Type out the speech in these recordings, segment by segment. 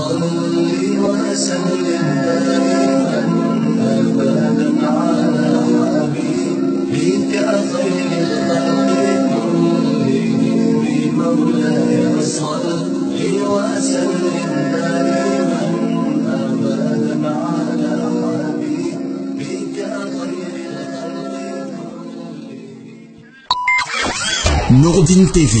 صل وسلم دائما أبدا على حبيبك خير الخلق كلهم مولاي صل وسلم دائما أبدا على حبيبك خير الخلق Nourdine TV,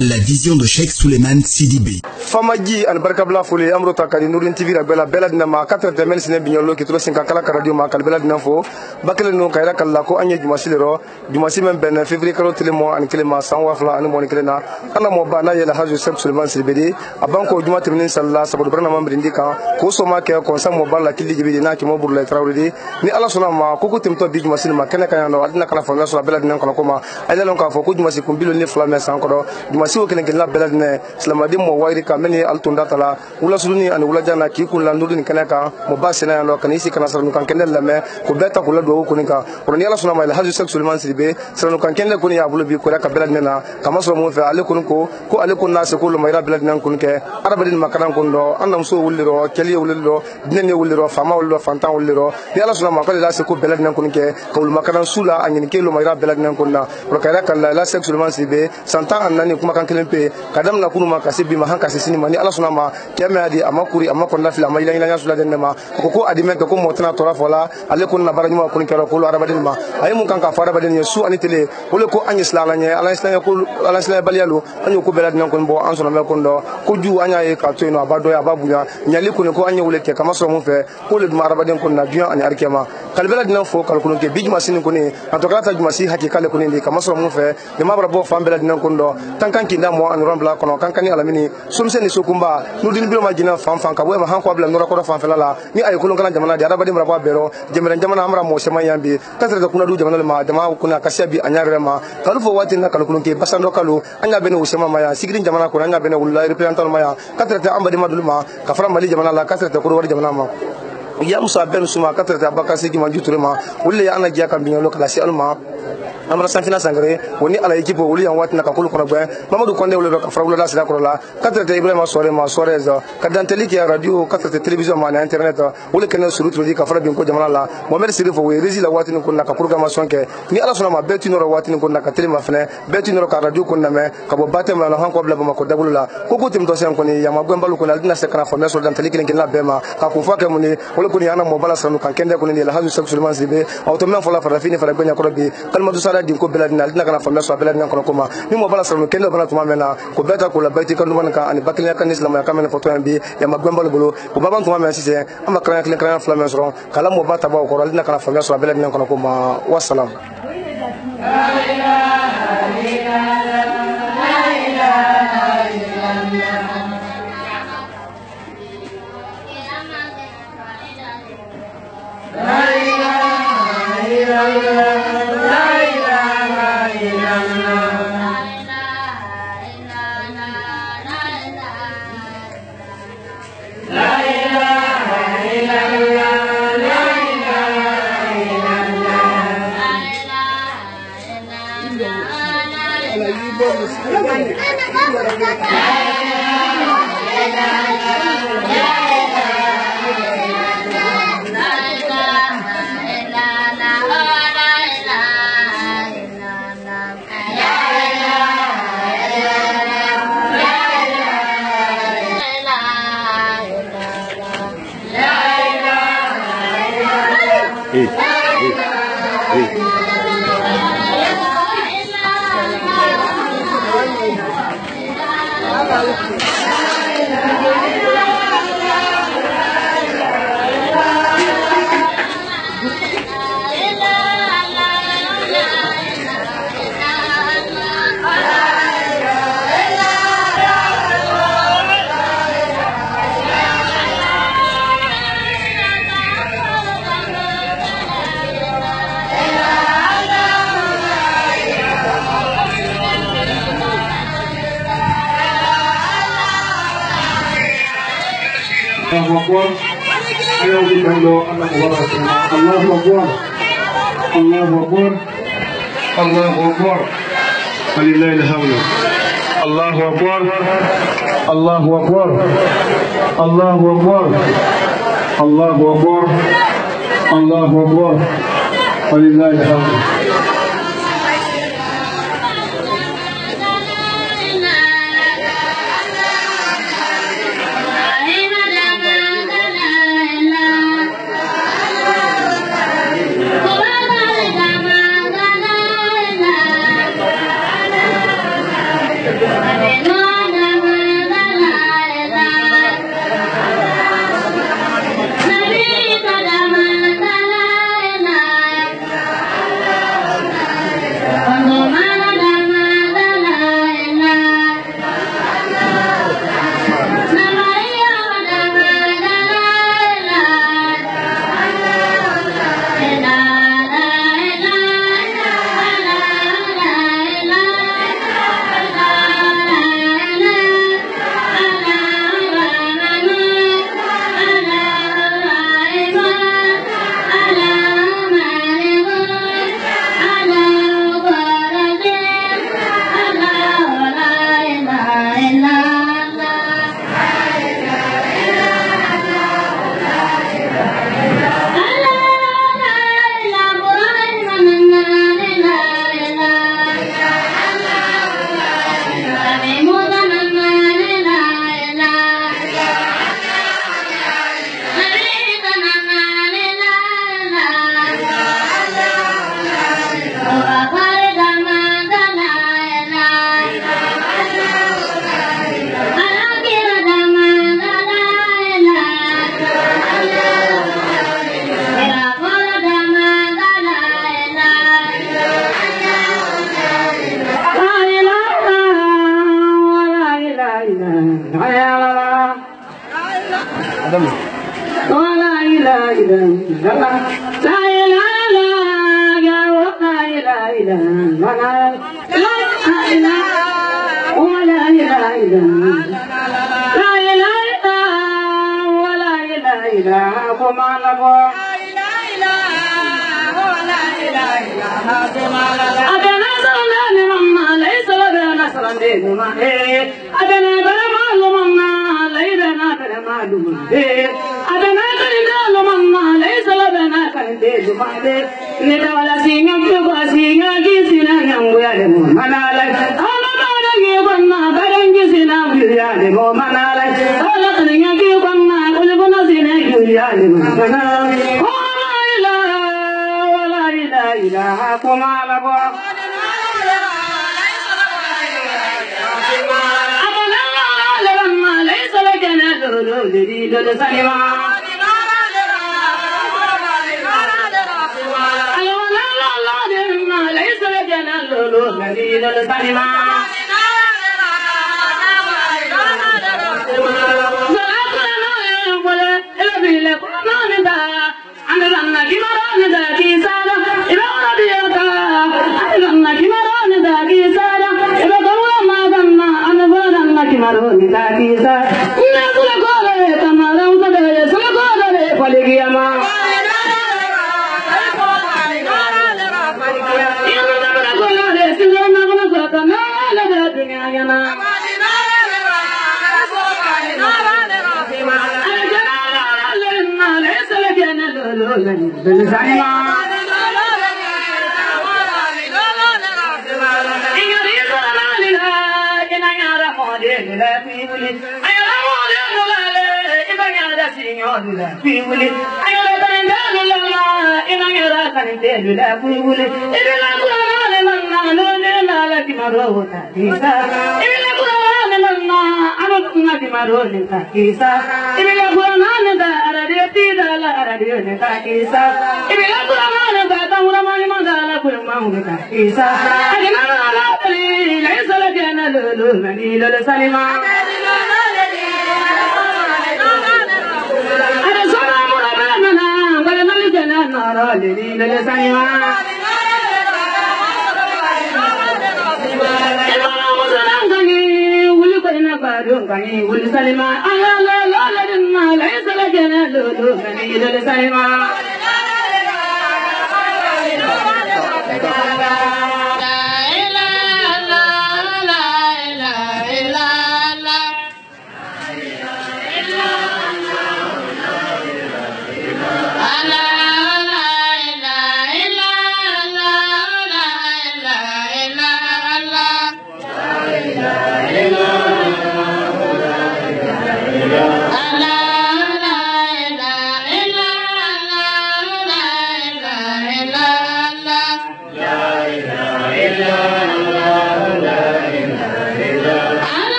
la vision de Cheikh Souleymane Sidibé. Famaji an barkabla fuli amro takadi Nourdine TV ra bela dina ma 4 mel sine bignolo ki tro sinka kala radio ma kal bela dina fo bakele no kayra kala ko anye jumasi men ben février kalo telemo an kelema sanwa fla an mon kelena ana mo bana yela haju Cheikh Souleymane Sidibé abanko juma temnin sallallahu sabu barna mambrindi kan ko so ma ke ko sam mo balla killi jibi na ki mo burle trawridi ni ala sona ma ko ko temto bi jumasi ma kene kan no adina kala fo so bela dina kono ko ma ayla lon ka fo ko jumasi ko bilo ni fla me san ko do jumasi o kene la bela dina islamadi mo wayri ka meni altunda tala wula suluni ani wula jana ki kun la Nourdine kene kan mo ba sena ya no kan isi kana sara kan kene lame ko beta ko la do ko ni kan ko ni ala sona ma haju Cheikh Souleymane Sidibé sara kan kene ko ni ya bulu bi ko ka bela dina kama so mo fe ale kun ko ale kun na se ko lo mayra bela dina kun ke arabadin makaran kun do annam so wuliro keli wuliro dinne wuliro fama wuliro fantan wuliro ni ala sona ma ko la se ko bela dina kun ke ko makaran sula anyi ke lo mayra bela dina kun na ko kayra kan la Cheikh Souleymane Sidibé santa annani kuma kan kelen pe kadam na kunu ma kasibi ma han kasini mani ala sona ma keme adi amakuri amakon lafila ma ila nya sula denna ma ko adime ko motana tora fola ale kun na baranyuma kun kero ko arabadin ma ay mun kan ka fara badin yesu ani tele wole ko anya islala nya ala islam ko ala islam balialu anyu ko belad nan kon bo an sona me kon do ko ju anya e ka to no abado ya babunya nyali kun ko anya wole ke kama so mun fe ko le dum arabadin kun na biyan ani arkema kal belad nan fo kal kun ke bijma sin kun ni antokata juma si hakika le kun ni kama so mun fe de mabra bo fam belad nan kun do tankan kinda mo an rambla kono kankani alamini sumse ni sokumba Nourdine biro ma jina fan ka bo ma han ko abla nora ko fan fela ni ay kulun kana jamana di arabadi mra ba bero jemere jamana amra mo sema yambi kasre da kuna du jamana ma dama kuna kashabi anyare ma kalu fo wati na kalu kulun ke basando kalu anya bene o sema maya sigrin jamana ko anya bene wallahi representant maya kasre da ambadi madulma kafara mali jamana la kasre da ko wadi jamana ma ya musa ben suma kasre da bakasi ki manjuture ma wulle ya ana giya kan binyolo kala si alma amra sanfina sangare woni ala equipe wuli yan watina ka kulu kono gbe Mamadou Konde wule ka frawula la sida korola katrete Ibrahima Sore za kadanteli ki radio katrete télévision ma na internet wule kene surutro di ka fara bin ko jamana la Mohamed Sirifo we rezi la watina ko na ka programmation ke ni ala sona ma beti noro watina ko na ka télé ma fene beti noro ka radio ko na me ka bo batem la han ko bla ma ko dabula ko ko tim to sen ko ni ya ma gwembalu ko na dina se kana formation danteli ki la bema ka ko fa ke muni wule ko ni ana mo bala sanu kan kende ko ni la haju Cheikh Souleymane Sidibé automatiquement fola fara fini fara benya ko bi kalmadu sala din ko beladina dina kana famia so beladina kono kuma ni mo bala sanu kende bana tuma mena ko beta ko la baiti kan dum kan ani bakliya kan islam ya kamena foto en bi ya magwembal bolo ko baban tuma men sise ama kan flamen so kala mo bata ba ko dina kana famia so beladina kono kuma wassalam la ilaha الله أكبر ولله الحمد الله أكبر الله أكبر الله أكبر الله أكبر الله أكبر ولله الحمد.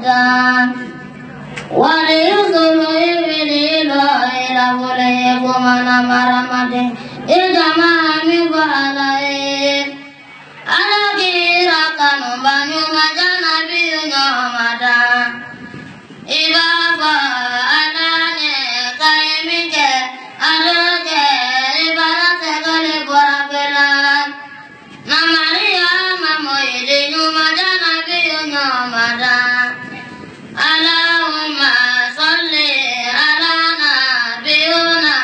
أبدا وليصل إبليل إلى بليكم أنا مرمته إذا ما من بعدين أنا كيرا كانوا بنو مجانا بيو مدا إذا أنا نكايمك ألوك إبارة كل برابلان نماريا ممويل مجانا بيو مدا اللهم صل على نبينا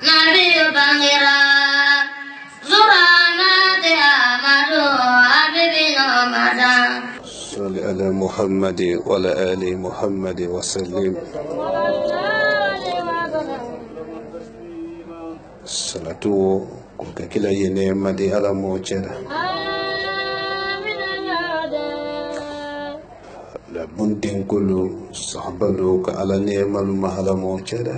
نبي بنغرا زرانات أمدو حبيبنا مدا صل على محمد وعلى آل محمد وسلم صلاة كلا ينام دي على موجنا لابد كل صحبه على نعم المحل موجنا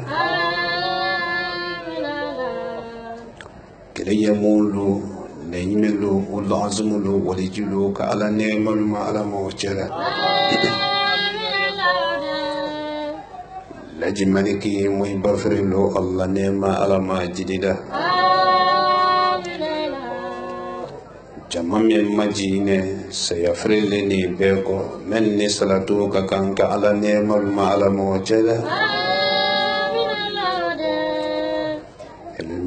كلا يمولو نيملو والعظملو ولجلو على نعم المحل موجنا لجمالكي مي بفرلو الله نعم على ما جديده jamam ye majine sayafrele ni beko men ni salatu ka kanka ala nemal ma ala mojela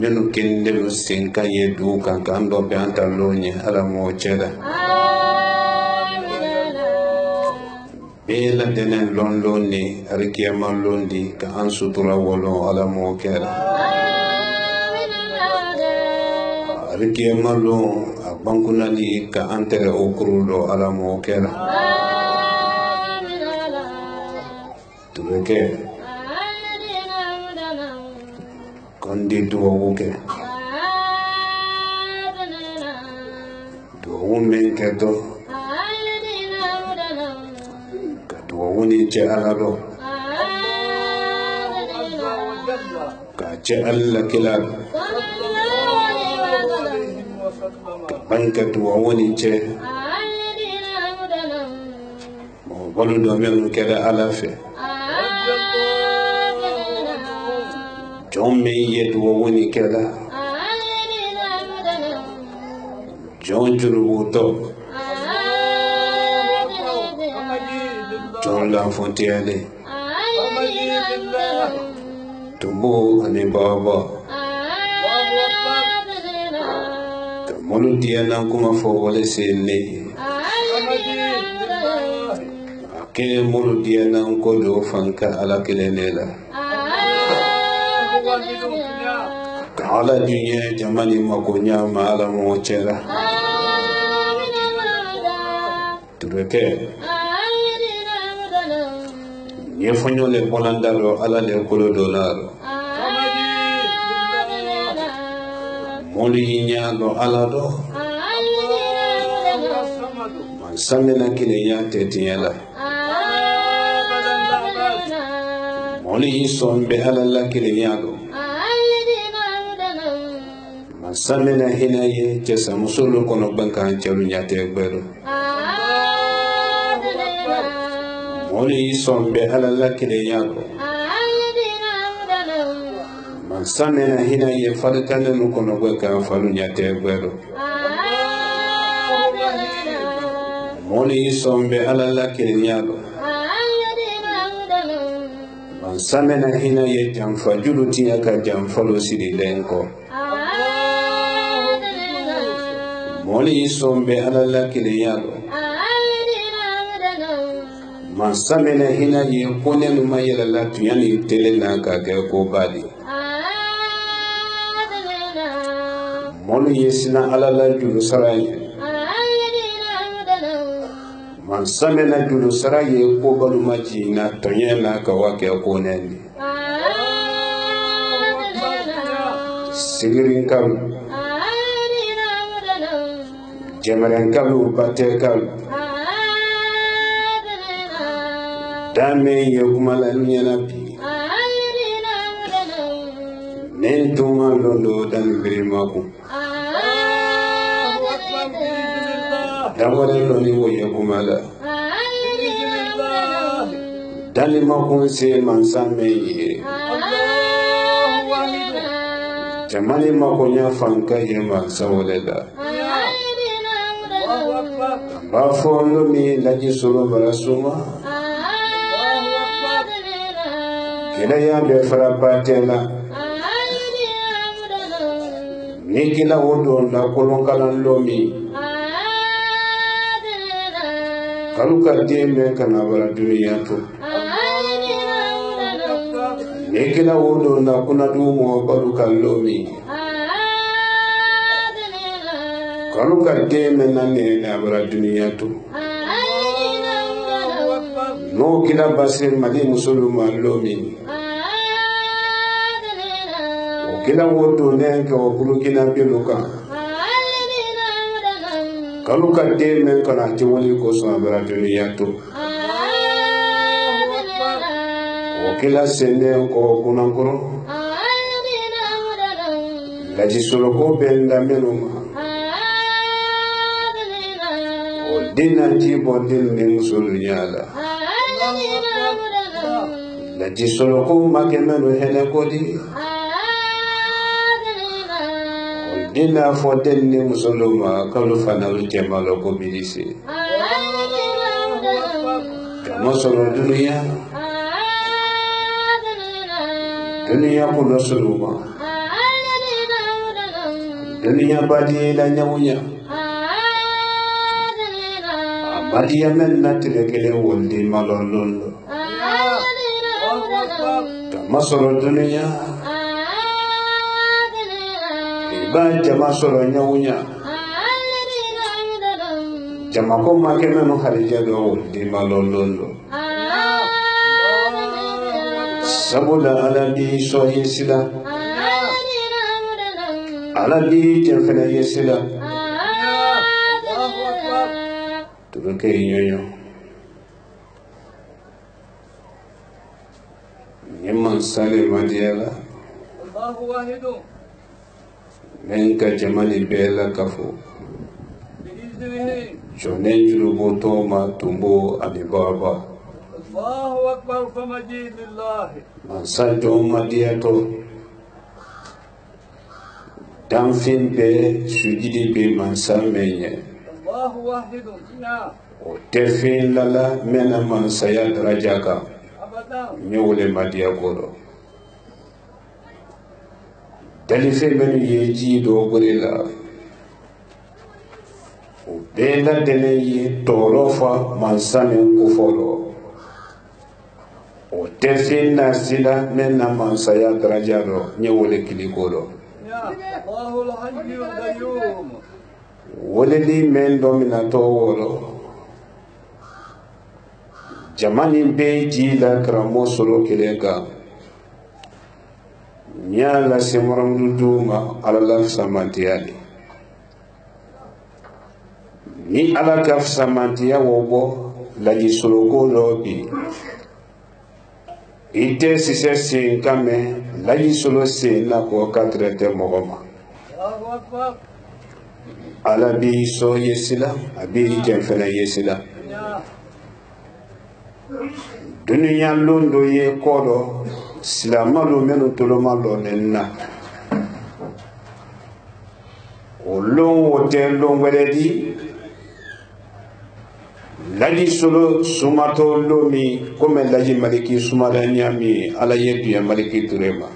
menu kende lu sinka ye du kan kando be anta lonye ala mojela bela denen lon ni arikiyama londi ka ansutura wolo ala mojela arikiyama lon bankunali ka antere okurulo ala mokela tureke kondi duwuke duwu men keto ka duwu ni ce ala do ka ce alla kila banka duwa woni ce mo bolu do men keda ala fe jom me ye duwa woni keda jon juru to jon la fontiere tumbu ani baba molu diana kuma fo wala sele ake molu diana ko do fanka ala kelenela kala dunya jamani makonya ma ala mochera tureke ye fonyo le bolandaro ala le kolo dolaro moli nyago ala do man samena kile ya tetiyala moli sombe ala la kile nyago man samena hina ye jesa musulu kono banka chalu nyate gbero moli sombe ala la kile nyago samena hina ye falkane no kono gweka falu nyate gwero moli sombe ala la kinyalo man samena hina ye jamfa juluti aka jamfalo sidi lenko moli sombe ala la kinyalo man samena hina ye konenu mayela la tuyani telena ka ko badi molu yesina ala la julu saraye man samena julu saraye ko balu maji na tonyena ka wake ko nendi sigirin kam jemaren kam bate kam dame ye kumala nyana bi nen tuma londo dan birmaku damore loni wo ye kumala dalima kun se mansa min ye jamani makonya fanka ye mansa wale la b'a fɔ lomi laji sɔrɔ bara suma kɛlɛya bɛ fara batɛ la ni kila o don la kolonkalan lomi kalu ka den bɛ kana bara duniya to ni kila o don la kunadu mɔgɔ kalu ka lomi kalu ka den bɛ na ne bara duniya to n'o kila basi mali musoluma lomi o kila o don ne ka o burukina belu kan kalu ka den bɛ kana ti wali kosɔn bara duniya to o kila sende ko kunankoro laji soloko bɛ lamɛnnu ma o dina ti bɔ den ni musolu ɲala laji soloko ma kɛ mɛnu hɛnɛ kodi o dina fɔ den ni musolu ma kalu fana olu cɛma lɔ ko bilisi kama sɔrɔ duniya kulo sɔrɔ ma duniya badi la ɲamuya badiya men na tigɛ kelen woldi malɔlɔn lo kama sɔrɔ duniya i b'a jama sɔrɔ ɲamuya jama ko ma kɛ mɛnu halijɛ dɔ woldi malɔlɔn lo sabula ala bi sɔn ye sila ala bi jɛn fɛnɛ ye sila turuke ɲɔɲɔ ni mansa le madiya la min ka jamani bɛɛ la kafo jɔnen jurubotɔ ma tumbo ani baba mansa jɔn madiyatɔ danfin bɛɛ sujidi bɛ mansa min ye o tɛ fin lala mɛna mansaya daraja kan n ye wele madiya kɔrɔ dalifɛn minnu ye ji dɔ bori la o bɛɛ ladɛnɛ ye tɔɔrɔ fa mansa min kofɔlɔ o tɛ fin nasi la mɛna mansaya daraja lɔ n ye wele kili kɔrɔ weleli men dɔ mina tɔ wɔrɔ jamani bɛ ji la karamɔgɔ sɔrɔ kelen kan n y'a lase mɔrɔmudu ma ala la fisamantiya de ni ala ka fisamantiya wɔ bɔ laji soloko lɔ bi i tɛ sisɛ sen kan mɛn laji solo sen na kɔ katirɛ tɛ mɔgɔ ma ala bi sɔn ye sila a bi jɛn fɛnɛ ye sila duniya lon dɔ ye kɔ dɔ silama lo minnu toloma lɔnnen na o lon o tɛ lon wɛrɛ di laji solo sumatɔ lon min komi laji maliki sumada ɲami ala ye duya maliki ture ma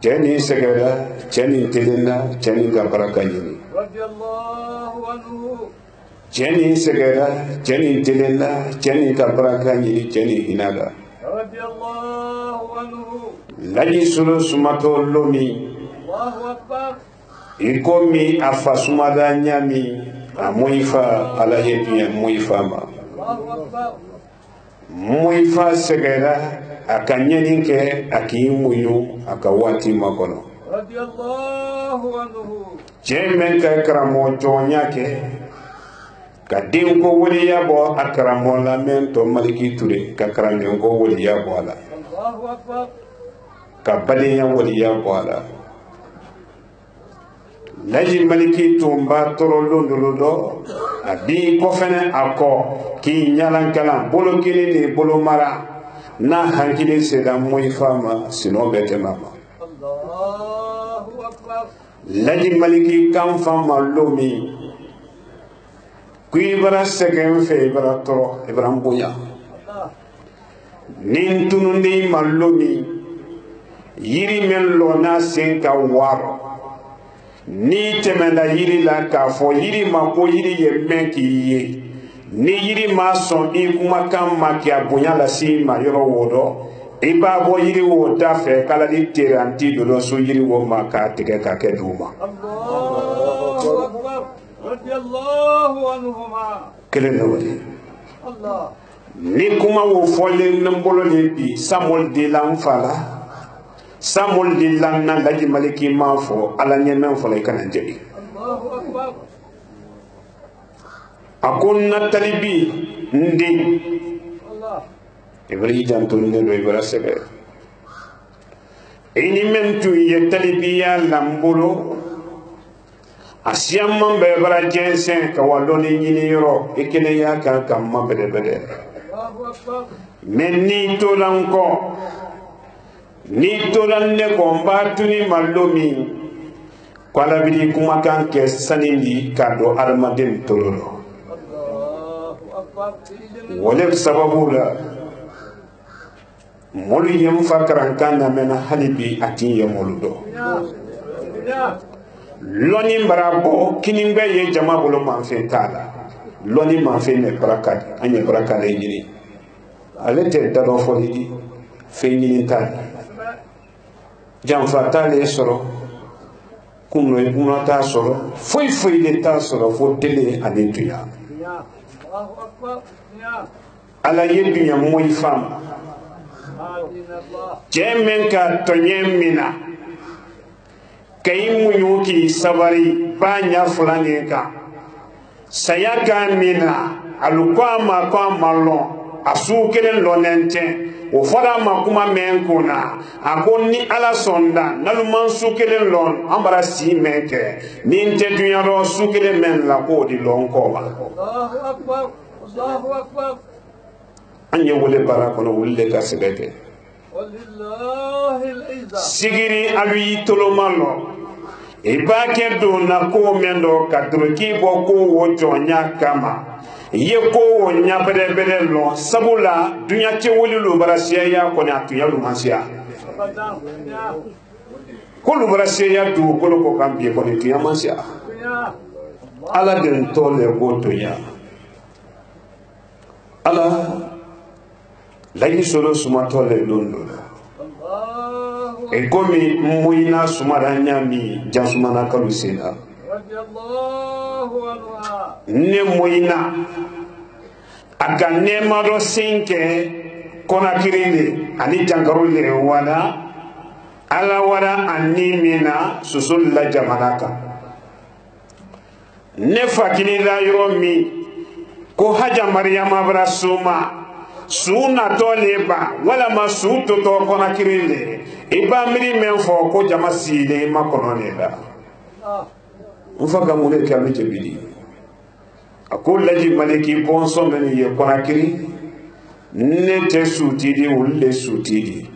cɛ ni sɛgɛra cɛ ni telenna cɛ ni ka baraka ɲini cɛ ni sɛgɛra cɛ ni telenna cɛ ni ka baraka ɲini cɛ ni hinɛ la laji solo sumatɔ lon min i komi a fa sumada ɲami a mɔyi fa ala ye duya mɔyi fa ma mɔyi fa sɛgɛra a ka ɲɛni kɛ a k'i muɲu a ka waati makɔnɔ cɛ min ka karamɔgɔ jɔnya kɛ ka denko waleya bɔ a karamɔgɔ la min tɔ maliki ture ka karandenko waleya bɔ a la ka badenya waleya bɔ a la laji maliki tun b'a tɔrɔ londolo dɔ abi ko fene ako ki nyalan kala bolo kini ni bolo mara na hankili seda moy fama sino bete mama Allahu akbar laji maliki kam fama lomi kui bara segen fe bara to ibrahim boya nin tunundi malomi yiri men lo na senka waro ni temenda yiri la ka fo yiri ma ko yiri ye men ki ye ni yiri ma son i kuma kan ma ki abonya la si ma yoro wodo e ba bo yiri wo da fe kala di teranti do so yiri wo ma ka tege ka ke duma Allahu akbar radiyallahu anhuma kele no wadi Allah ni kuma wo folle nambolo le bi samol de lamfala samol de lanna laji maliki mafo ala nyemen fo lay kana jebi Allahu akbar akunna talibi ndi Allah ibrahim to ne do ibra sebe ini mentu ye talibiya lambolo asiamman be bara jensen ka waloni nyini yoro ikene ya kan kam mabede bede men ni tolanko ni tolanne ko mbatuni malomi kwala bidi kuma kan ke sanindi kado armadem tololo wala sababu la molu yem fakran kan na mena halibi atin yemoludo loni mbarabo kinimbe ye jama bolo manfe tala loni manfe ne barakat anye barakat le nyini alete dado fo hidi fe nyini tan jam fatale soro kumno e kumno ta soro foi de ta soro fo tele anintuya Allahu akbar ala yedunya moy fam jemen ka tonyemina kay munyuki sabari banya fulani ka sayaka mina alukama kwa malo asukele lonente o fara makuma menkuna akoni ala sonda naluman sukele lon ambara si menke ninte dunya ro sukele men la ko di lon ko ba Allahu akbar anye wole barakono wulle ka sebete wallahi al-izza sigiri alu tolomalo ibake do na ko mendo kadroki bo ko wo jonya kama ye ko wo nya bere lo sabula dunya ke woli lo barasiya ya ko na tuya lu mansia ko lu barasiya ya du ko ko kan bi ko ni tuya mansia ala den tole go to ya ala layi solo suma tole londo e komi muina sumara nyami jasumana kalusina radiyallahu anha ne muina aka nema do sinke kona kirinde ani jangarule wala ala wala animina susul la jamanaka ne fakini la yomi ko haja maryama brasuma suna toleba wala masuto to kona kirinde iba miri menfo ko jamasile makononela mfaka mule kama jebili akula ji maliki bonso meni ye kona kiri nete sutidi ulle sutidi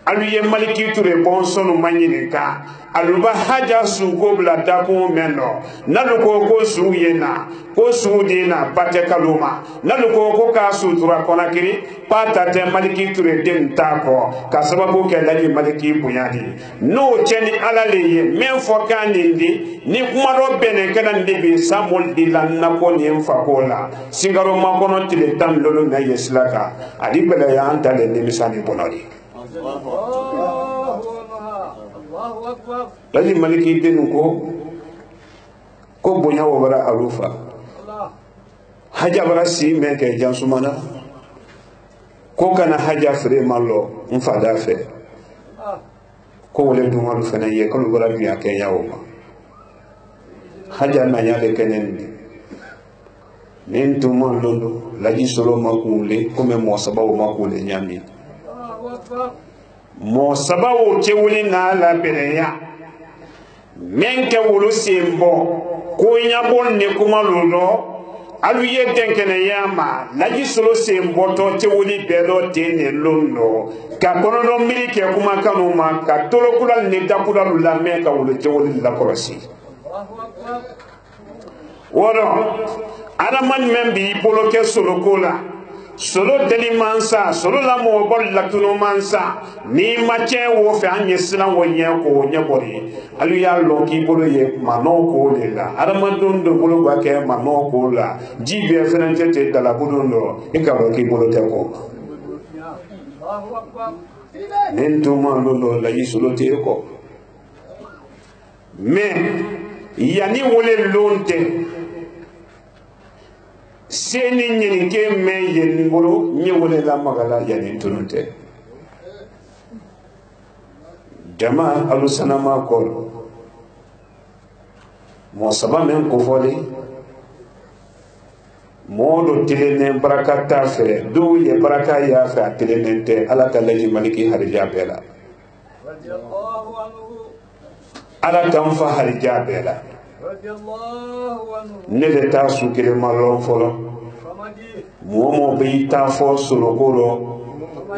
alu ye maliki ture bonso no manyinika aluba haja su gobla dako meno naluko ko su yena ko su dina pate kaluma naluko ko ka su tura kona kiri pata te maliki ture den tako ka sababu ke laji maliki bunyadi no cheni alale ye men fokanindi ni kuma do bene kana ndibi samol dilan nako ni mfakola singaro makono tile tan lolo na yeslaka adi bele ya antale ni misani bonori Allahu akbar laji maliki denu ko bonya wo bara alufa haja bara si meke jansumana ko kana haja fere malo mfada fe ko wole dum walu fena ye ko bara biya ke yawo haja na yale kenen nin tuma londo laji solo makule kome mo sababu makule nyami mo sababu chewuli na la bereya menke wulu simbo ko nyabon ne kuma lulo alu ye denkene yama laji solo se mboto te woli bedo tene londo ka kono do milike kuma kanuma ka tolo kula ne tapula la me ka wolo te woli la korosi woro ana man membi polo ke solo kola solo deli mansa solo la mo bol la tuno mansa ni mache wo fe anye sila wo nye ko nye bori alu ya lo ki bolo ye mano ko le la adama dondo bolo ba ke mano ko la jibe fenante te dala budondo e ka lo ki bolo te ko nento man lo la yi solo te ko me yani wole lonte seni nyini ke me yen bolo nye wole la magala yani tununte jama alu sanama ko mo saba men ko fole modo tilene barakata fe do ye baraka ya fa tilenente ala kalaji maliki harja bela ala tam fa harja bela ne de ta su kele malon folo momo be ta fo solo golo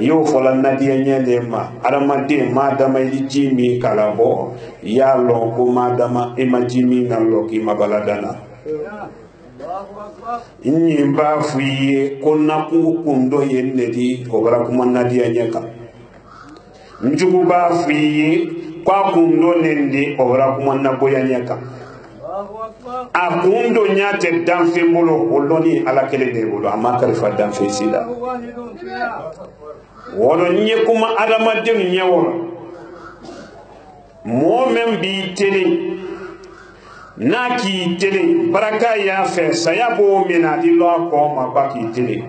yo fola nadiya nyele ma aramade madama jimi kalabo ya lo ko madama imajimi na lo ki mabaladana inni ba fuye konna ku kundo yennedi ko bara kuma nadiya nyaka njugu ba fuye kwa kundo nende ko bara kuma naboya nyaka akundo nyate danfe molo oloni ala kele de bolo amakari fa danfe sida wono nye kuma adama de nyewo mo men bi tele naki tele baraka ya fe sayabo mina di lo ko ma baki tele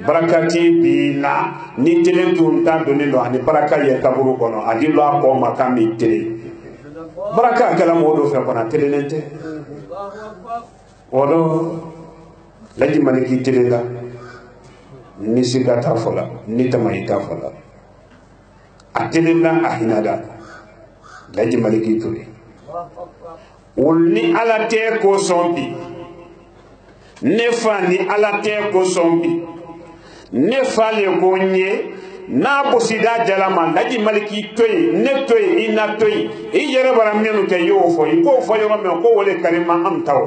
barakati bi na ni tele tun ta doni lo ani baraka ya kaburu kono adi lo ko ma kami tele baraka kala modo fe kona tele nente wodo laji maliki tele la ni siga ta fola ni tamay ta fola atele la ahinada laji maliki tuli ulni ala te ko sombi ne fani ala te ko sombi ne fale gonye na bosida jalama laji maliki toy ne toy ina toy e yere bara menu ke yo fo yo me ko wole kalima am taw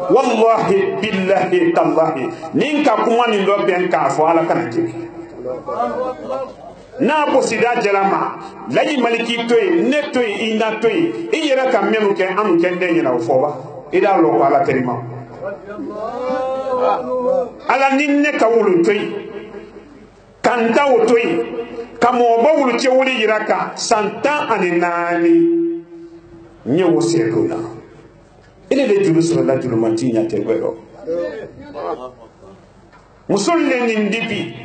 wallahi billahi tallahi ninka kuma ni do ben ka fo ala kana tibi na bosida jalama laji maliki toy ne toy ina toy e yere ka menu ke am kende ni na fo ba ida lo ala kalima ala ninne ka wulu toy kanta wotoi kamo bawulu che wuli yiraka santa aninani nyewo seduna ile de julu sura la julu mantinya tegwero musolle ni ndipi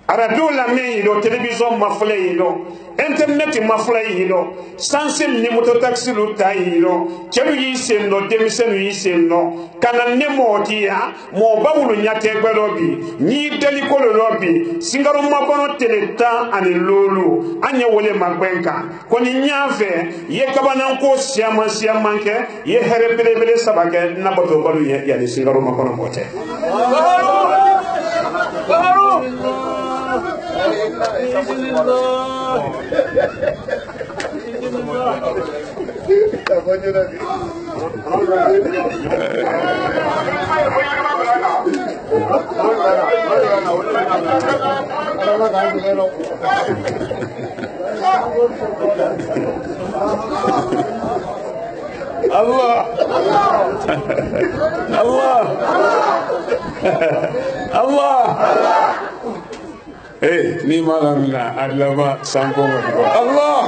arado la me do television mafle do internet mafle do sansel ni moto taxi lu tai do chelu yi sendo demisenu yi sendo kana ne motia mo bawulu nyate gbelobi ni deliko lobi singaro mabono teleta ani lolu anya wole magbenka koni nyafe ye kabana ko siamanke ye herebele sabake na boto balu ya ni singaro mabono mote Allah ni malamna adlama sanko Allah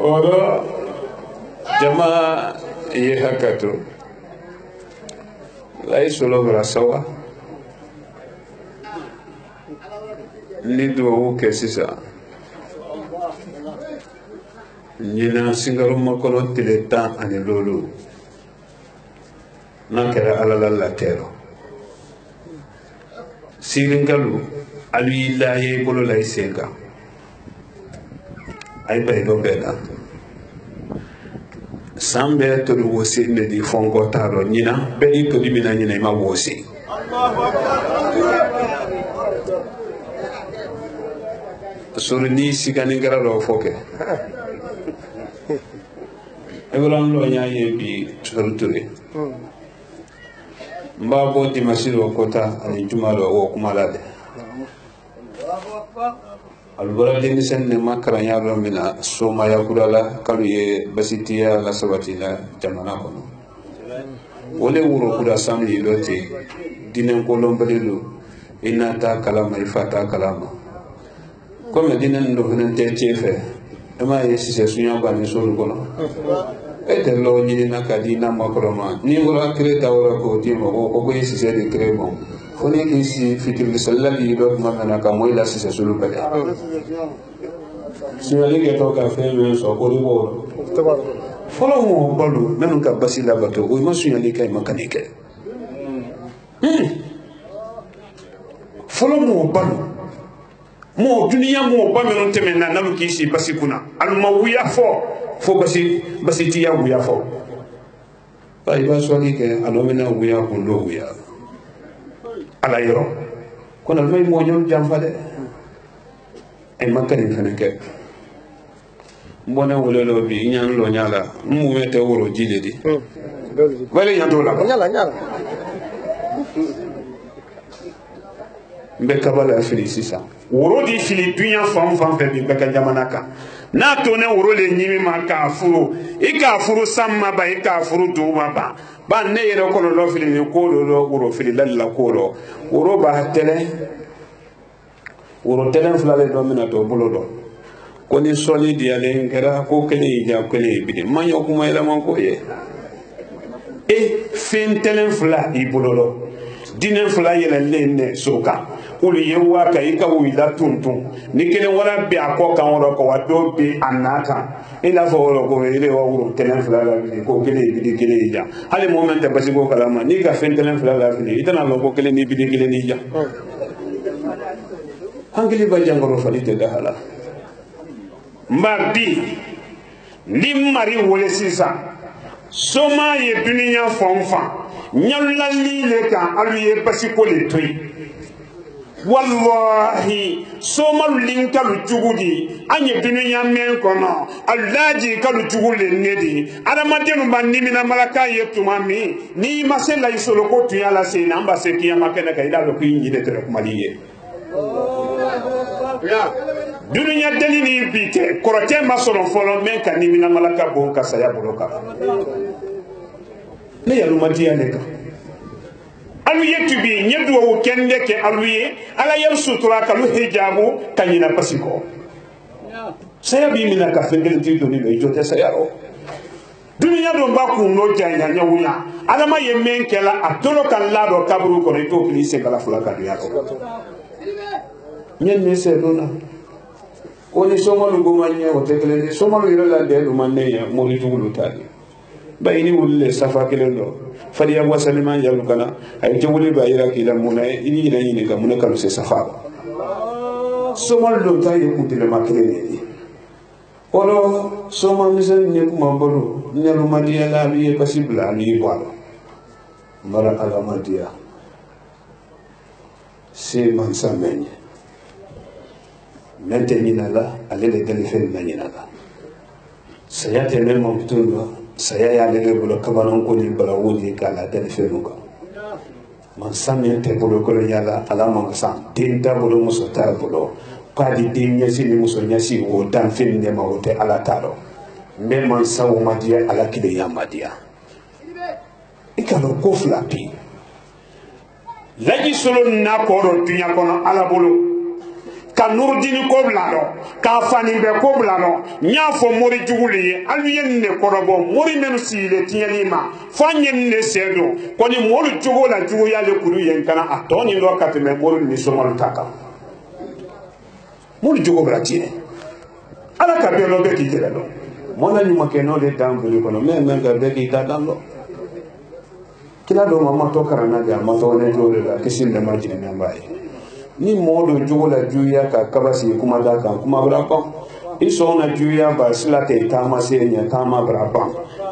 oro jamaa ye hakato lai solo brasawa ni do ke sisa nyina singaro makono tileta ani lolu na kera alala la tero siringalu alu la ye bolo la isenga ay bay do beda sambe to do wosi ne di fonko taro nyina be to di mina nyina ma wosi surni sigani ngara do foke ebran lo nyaaye bi turture mbabo di masiro kota ani jumalo wo kumalade albara deni sen ne makara nyaro mina soma ya kudala kalu ye basitiya la sabatila jamana kono wole wuro kuda samli lote dinen ko lombelelu inata kalama ifata kalama comme dinen do fenente chefe ema yesi se sunya ba ni solo kono ete lo nyini nakadi na makroma ni wala kreta wala ko timo ko yesi se de kremo foni ki si fikir sallallahu do manana ka moy la si se solo pade sunyali ke to ka fe men so ko ribo folo mo balu menu ka basila bato o ma sunyali kay makanike folo mo balu mo duniya mo ba menu temena nalu ki si basikuna al mawuya fo basi ti ya wuya fo ba iba so ni ke alomena wuya ko lo wuya ala yoro kono may mo ñol jamfade e makani feneke mbona wolelo bi ñaan lo ñala mu wete woro jile di wala ñanto la ñala mbe kabala fili sisa woro di fili dunya fam fe bi be ka jamana ka na to ne woro le nyimi ma ka furu e ka furu samma ba e ka furu duba ba ne yere ko lo fili ne ko lo woro fili lalla ko lo woro ba tele woro tele flale do mina to bulo do ko ni soli di ale ngara ko kele ja kele bi man yo kuma ila man ko ye e fin tele fla i bulo do dinen fla yele lenne soka ulu yewa ka ika wila tuntun ni kele wala bi akko kan wala ko wado bi anata ila fo wala ko ile wa wuro telen fla la bi ko kele bi kele ja hali moment basi ko kalama ni ka fen telen fla la bi itana lo ko kele ni bi kele ni ja hangili ba jangoro falite da hala mbabi limari wole sisa soma ye duniya fonfa nyallali le ka aluye basi ko le toy wallahi somalu linkalu jugudi anye dunuya men kono allaji kalu jugule nedi adamadenu banimina malaka yetuma mi ni masela isolo ko tuyala sena amba se kiyama kena ka ida lo kuyinji de tere kumaliye dunuya dalini bite korote masolo folo men ka nimina malaka bo ka saya boloka ne yalumatiya neka alu yetubi nyedu wo kende ke aluye ala yam sutura kalu hijabu kanyina pasiko saya bi mina ka fengel ti do ni be jote saya ro dunya do ba ku no janya nyawuya ala ma yemen kala atolo kan la do kabru ko to kli se kala fula ka dunya ro nyen ne se dona ko ni somo lu go manya o tekele ni somo lu ira la de lu manne ya mo ri tulu tali bayini wulle safa kelendo fadiya wasalima yalu kana ay jewuli ba ira kila muna ini ni ka muna kalu se safa somal do tay ko tele makele ni olo somal misen ni ko mambolo nyalu madiya la bi possible ali balo mara ala madiya se man samenye menteni nala alele delifen nala sayate men mabtundo saya ya lele bolo kabanon ko ni bala wodi kala den fenuka man samme te bolo ko yala ala man sam tin ta bolo muso ta bolo kadi din nyasi ni muso nyasi wo dan fin ne ma wote ala taro me man sawu madia ala kide ya madia ikalo ko flapi laji solo na ko ro tunya kono ala bolo ka nurdini ko blano ka fani be ko blano nyafo mori juguli alu yenne korobo mori menu sile tinyalima fanyen ne sedo koni mori jugola jugo yale kuru yen kana atoni ndo kateme mori ni somol taka mori jugo bratine ala ka be lo be ki jelo mona ni makeno de tambuli kono men ga be ki ta dallo kila do mama to karana ga mato ne jole la kisin de majine ne mbaye ni modo jogo la juya ka kabasi kuma da kan kuma brapa iso na juya ba sila te tama se nya tama brapa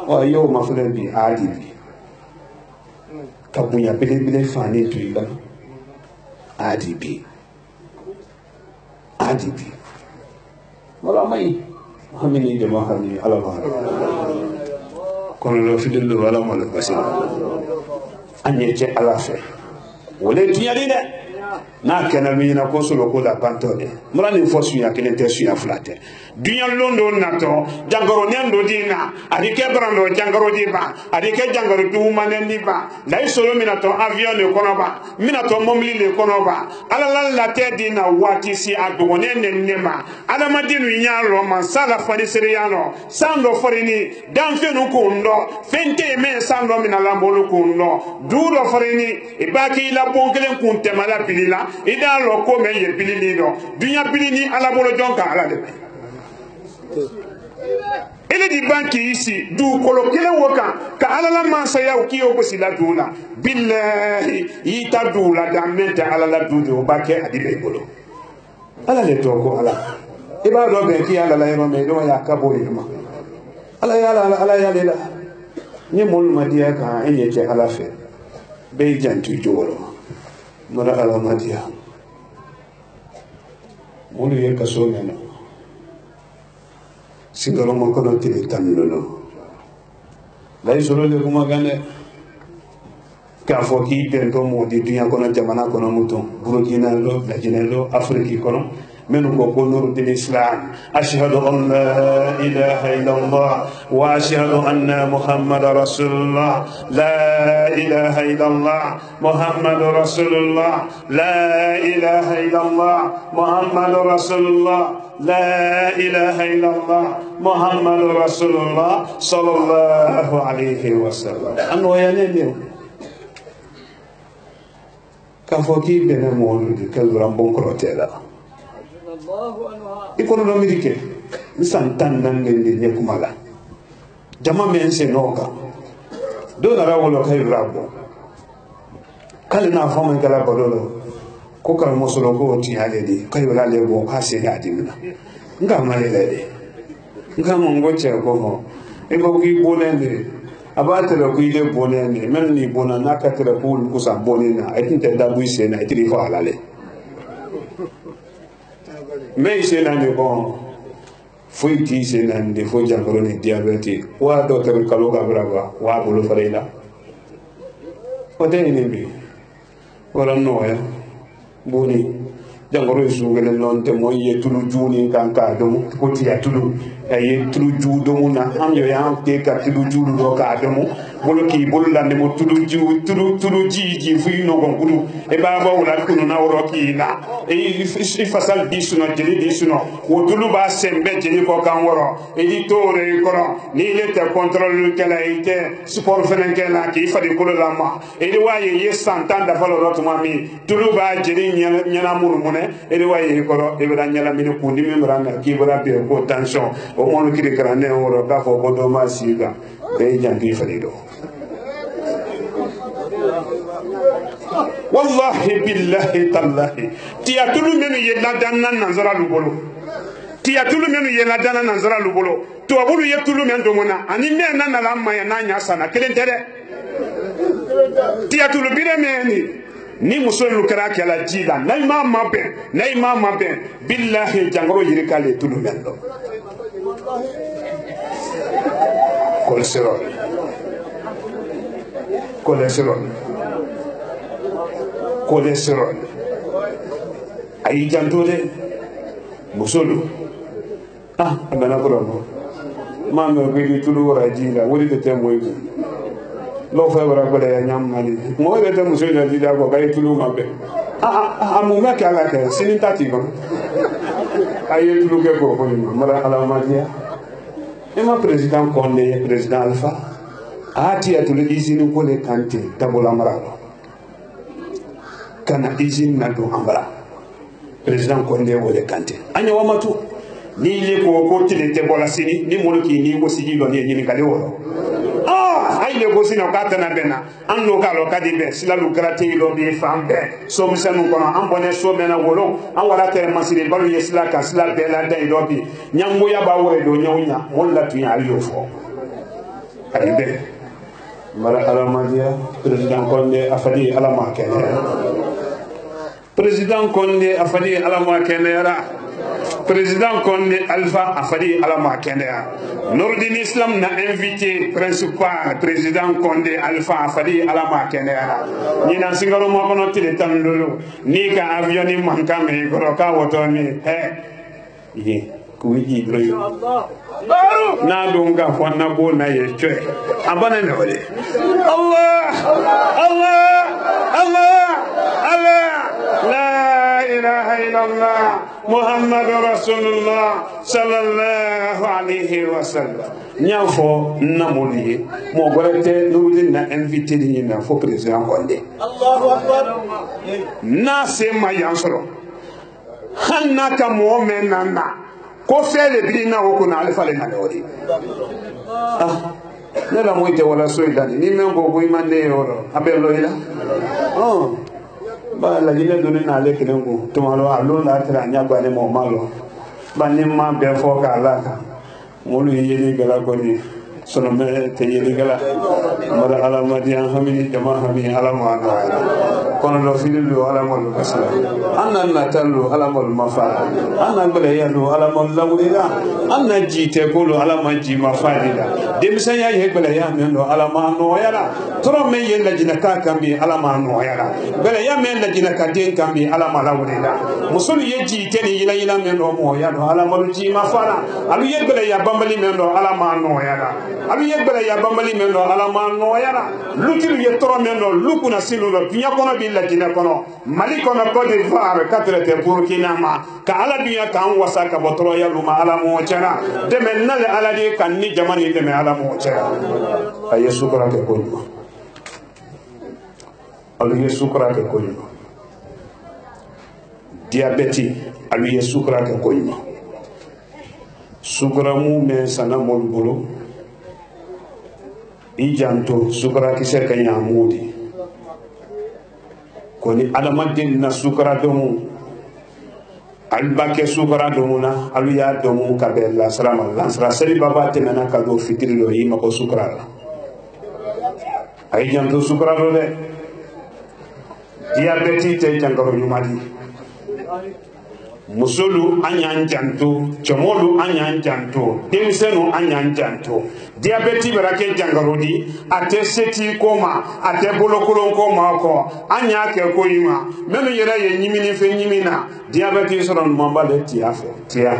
wa yo mafule bi adi bi kabunya bile fani tuiba adi bi wala mai hamini de mahani ala ma kono lo fidel wala mo le basin anye ce ala fe wole tinyali de na kena mi na ko solo ko da pantone mura ni fosu ya kene te su ya flate dunya londo nato jangoro nendo dina adi ke brando jangoro diba adi ke jangoro du maneni ba la solo mi na to avion le kono ba mi na to momli le kono ba ala la te dina wati si adugo nenne nema ala madinu nyalo man sala fani seriano sando forini dan fenu ko ndo fente me sando mi na lambolo ko ndo duro forini e baki la bonkelen kunte mala pilila ida lo ko me ye pilini do dunya pilini ala bolo jonka ala de ele di banki ici du kolo kelen woka ka ala la mansa ya o kiyo ko sila dula billahi ita dula da menta ala la dudu ba ke adibe bolo ala le to ko ala e ba do be ki ala la yero me do ya kabo ni ma ala ya lela ni mol madia ka enye che ala fe be jantu joro mara ala madia molu ye kaso mena singalo mo kono tiri tanno lay solo le kuma gane ka fo ki tento mo di dunya kono jamana kono muto burkina lo Nigeria lo Afrique kono menu ko ko nuru din Islam ashhadu an la ilaha illallah wa ashhadu anna muhammadar rasulullah la ilaha illallah muhammadur rasulullah la ilaha illallah muhammadur rasulullah لا إله إلا الله محمد رسول الله صلى الله عليه وسلم أنو ينمو كفوكي بنا مولود كالرام بنكروتيلا يكونوا نمريكي نسانتان نانجل نيكمالا جمع من سنوكا دون راولو كي رابو كالنا فمن كلا بدولو ko kala mosolo ko ti haledi kay wala le bo hase ya dimna nga malele nga mo ngoche ko mo e ko ki bonende abate le ko ile bonende men ni bona nakatele ko ko sa bonena e tinte da buise na e tri fa alale me se na ne bon foi ti se na de fo jangoro ni diabete wa do ter kalo ka brava wa bolo farela o de ni bi wala noya boni jangoro sungele non te mo ye tulu juni kan ka do ko ti ya tulu ye tulu ju do na am yo ya te ka tulu ju do ka do mo bolo ki bolo la ne mo tulu ju tulu ji fu no gon kudu e ba ba wala kunu na woro ki na e fasal bisuno jeli bisuno wo tulu ba sembe jeli ko kan woro e di tore ko ni le te contrôle que la ite support fenen que la ki fa di ko la ma e di wa ye santan da falo rot ma mi tulu ba jeli nyana muru mune e di wa ye ko e bra nyala mi ko ndi mi mranga ki bra be ko tension o mo ki krane woro ka fo ko do ma siga be jangi fa di do wallahi billahi tallahi tiyatulu menu yella danna nanzara lubolo tiyatulu menu yella danna nanzara lubolo to abulu yetulu men do mona ani me na la maya na nya sana kelen tere tiyatulu bire meni ni musolu kara kala jida na imam mabe billahi jangoro yirikale tulu men do cholesterol ay jantode musolu agana ko ma me bi tulu wara jila wori de temoy lo fa wara ko le nyam mali mo de te musolu jila ko kay tulu mabe amu ma kala ke sinin tati ko ay tulu ke ko mara ala madia ema president Condé president Alpha ati atulu izini ko le kante tabola maralo kana izin na do ambara president Condé wole kante anya wamatu ni le ko tile te bola sini ni moloki ni ko sigi do ni kale woro ile ko sino ka tana bena an lo ka lo ka di be sila lu grate lo bi fambe so misanu kono an bone so bena wolo an wala tere masiri balu yesila ka sila be la dai lo bi nyango ya ba wore do nyawnya wala tu ya yo fo aybe mara alamadia president Condé afadi alama kene président Condé afadi alama kenera président Condé Alpha afadi alama kenera Nourdine Islam na invité principal président Condé Alpha afadi alama kenera ni na singaro mo kono tile tandolo ni ka avion ni mankame goro ka wotoni ye kuiji droyo na dunga fonna bo na ye chwe abana ne wale Allah Allah Allah Allah la ilaha illallah muhammadur rasulullah sallallahu alaihi wasallam nyafo namuli mo gorete nurudin na invité ni na fo président Condé Allahu akbar na se mayansoro hanna ka mo menana ko fele bina o kuna alfa le na ori ne la moite wala so idani ni mengo ko imande yoro abelo ila ba la dine doni na le kengo to malo alo la tra nya gba ne mo malo ba ni ma be fo ka la ka mo lu yeli gala ko ni sono me te yeli gala mara ala madian hamini jama hami ala ma no kono lo filu ala mo lo kasala anna na tallu ala mo mafa anna gbele ya lo ala mo lawulila anna jite ko lo ala ma ji mafadila demisa ya ye gbele ya men lo ala ma no yala toro me ye la jina ka kambi ala ma no yala gbele ya men la jina ka den kambi ala ma lawulila musul ye jite ni yila yila men lo mo ya lo ala mo ji mafala alu ye gbele ya bambali men lo ala ma no yala alu ye gbele ya bambali men lo ala ma no yala lutilu ye toro men lo lukuna silu lo pinya kono bi la jina kono mali kono Côte d'Ivoire katrete Burkina ma ka ala dunya kan wasa ka botoro ya luma ala mo chara de men nale ala de kan ni jamani de me ala mo chara ay sukra ke ko alu ye sukra ke ko diabeti alu ye sukra ke ko sukra mu me sana mol bolo i janto sukra ki se kanya mudi koni adamaden na sukara domu albake sukara domu na alu ya domu kabella salama lansra seri baba temena ka do fitiri lo yima ko sukara la ay janto sukara lo de diabeti te jangaro nyumadi musulu anyan janto chomolu anyan janto demisenu anyan janto diabeti barake jangarodi ate seti koma ate bolokolon koma ko anya ke ko yima menu yera ye nyimini fe nyimina diabeti soron mamba le tiafe tia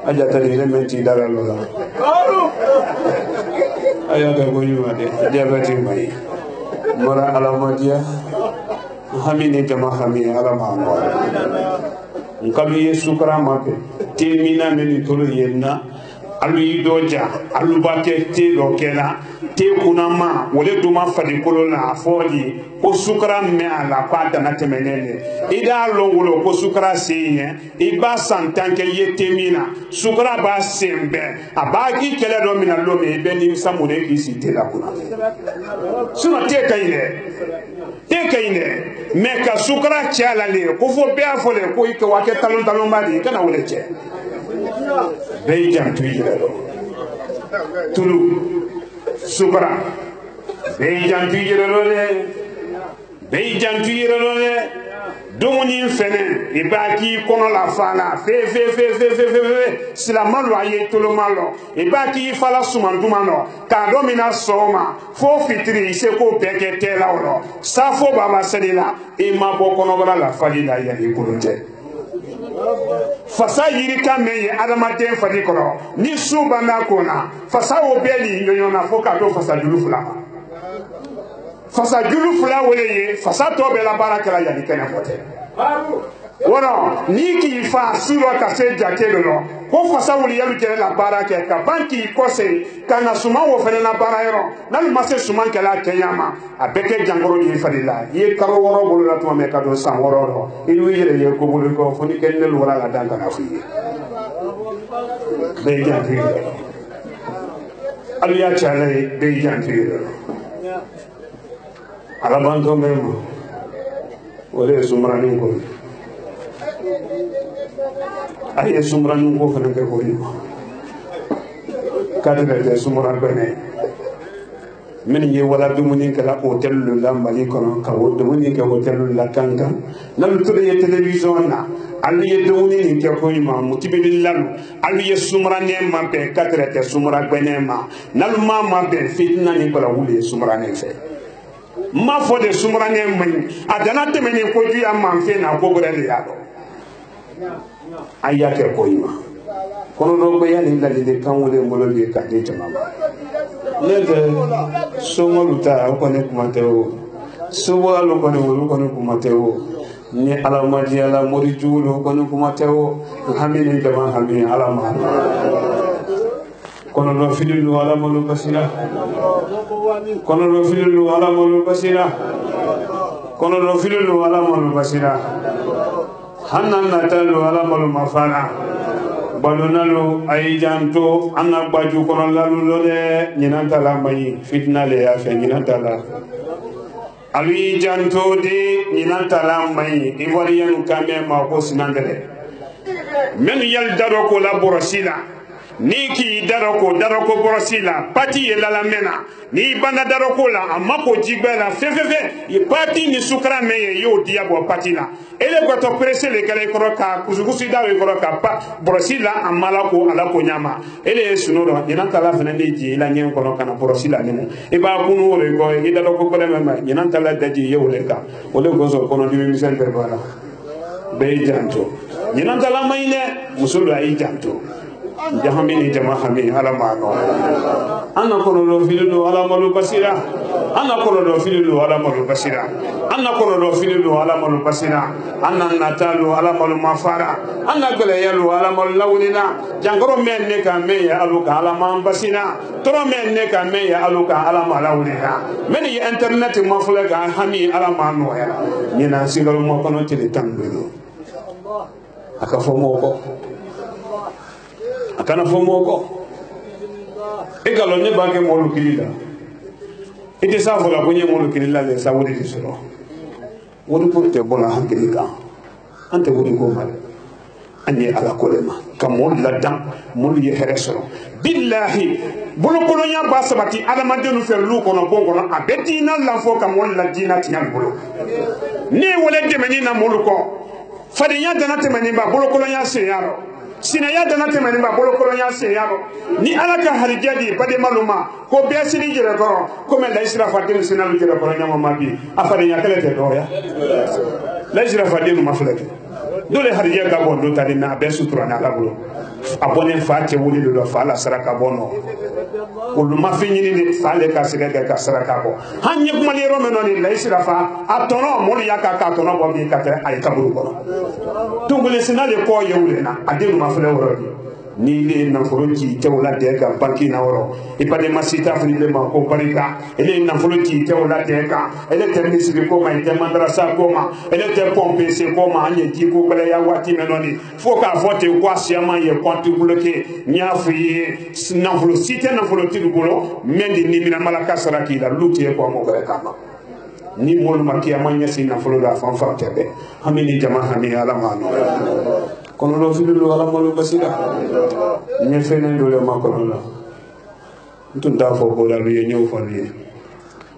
aja tali elementi dara lola aya ga ko yima de diabeti mai mora alamadia hamini jama hamini alama nkalu ye sukara make temina meni tolo yenna alu idoja alu bake te do kena te kunama wole duma fadi kolo la afodi ko sukara me ala kwa dana temenene ida longulo ko sukara siye iba santanke ye temina sukara ba sembe abaki kele do mina lo me be ni samude ki site la kuna suma te kayine me ka sukara chala le ko fo be afole ko ike wake talon talon badi kana wole che be jam tuyiro tulu sukara be jam tuyiro le dumuni fene ibaki kono la fala fe sila malo aye tolo malo ibaki fala sumanduma no ka domina soma fo fitri se ko peke tela olo sa fo baba sedila ima bo kono bala la falila ya ikulunte fasa yiri ka meye adamaden fadi koro ni suba na kona fasa obeli nyonyona fo ka do fasa julu fulama fasa julu fula wele ye fasa to be la baraka la yani kene fote woro ni ki fa suro ka se jakelo no ko fasa wuli yalu jere la baraka ka banki ko se kana suma wo fele na barayro na ma se suma kala kenyama abeke jangoro ni fadila ye karo woro bolo la to me ka do san woro ro ilu yere ye ko bolo ko foni ken ne wala la danga na fuyi be janti alu ya chale be janti alabanto mema ole sumrani ko ay sumrani ko fana ko ni kadre de sumran bene min ye wala dumuni kala hotel la mali kono ka dumuni ke hotel la kanka nan to de television na ali ye dumuni ni ke ko ma mutibil lalu ali ye sumra ne ma pe kadre te sumra bene ma nal ma be fitna ni ko la wuli sumra ne fe ma fo de sumra ne man adana te men ko ju ya man fe na ko gore ya do aya ke ko ma kono do ko ya ni la de kan wole mbolo de ka de jama lele somo luta ko ne kumateo sobo alo ko ne kumateo ni alamaji ala mori julo ko ne kumateo hamini jama hamini alama kono do filu ala molu basira kono do filu ala molu basira kono do filu ala molu basira hannan natalu ala molu mafana balonalo ay janto anna baju kono lalu lole nyinanta la mayi fitna le ya fe nyinanta la ali janto de nyinanta la mayi ivoirian kame ma ko sinandele men yal daro ko la borosila niki daroko borosila pati ye la mena ni banda daroko la amako jigbela fefefe ye pati ni sukra meye yo diabo pati la ele ko to presse le kale koroka kuzugusi dawe koroka pa borosila amala ko ala ko nyama ele sunoro nyina kala fene ji la nyen kono kana borosila nemu e ba kunu re ko e daroko ko le mema nyina kala daji ye ole ka ole gozo kono di mi sen bala be janto nyina kala mayne musulo ay janto jahamini jama hami ala mano anna kono do filu ala malu basira anna kono do filu ala malu basira anna kono do filu ala malu basira anna natalu ala malu mafara anna gele yalu ala malu lawlina jangoro men ne ka me ya aluka ala man basina toro men ne ka me ya aluka ala ma lawlina men yi internet mafula ga hami ala mano ya nyina singal mo kono tele tambelo aka fomo ko akana fomo ko egalo ne banke molu kilila ite sa fola ko nye molu kilila le sa wodi disoro wodi pour te bona hankilika ante wodi ko mal anye ala kolema kam mol la dam mol ye heresoro billahi bolo kolonya ba sabati adama denu fer lu kono bongono abeti na la fo kam mol la dina tinyal bolo ne wole demeni na molu ko fadinya dana temeni ba bolo kolonya se yaro sina ya dana temeni ba bolo kolonya se yaro ni alaka harijadi bade maluma ko be sini jere ko ko men la isra fadin sina lu jere ko nyama mabi afade nya kala te do ya la isra fadin ma fulake dole hariya ga bondo tadi na be sutura na labulo abone faate wuli do fa la saraka bono ko ma finyini ni faale ka sega ka saraka ko hanye kuma le ro menoni la isra fa atono mo ya ka tono bo mi ka te ay kaburu ko tungule sinale ko yewle na adenu ma fule woro ni le na foroji tewla de ka banki na woro ipade masita funi le ma ko parita ele na foroji tewla de ka ele termisi ko ma ite mandrasa ko ma ele te pompe se ko ma anye ji ko bele ya wati menoni fo ka vote ko asiama ye konti bloqué nyafu ye na folo site na folo tidu bolo mendi ni mina malaka saraki da luti ko mo bele kama ni molu makia manya sina folo da fanfa tebe hamini jama hamini ala mano kono do filu ala molu basira nye fene do le makono la ntunda fo ko la ye nyew fo ni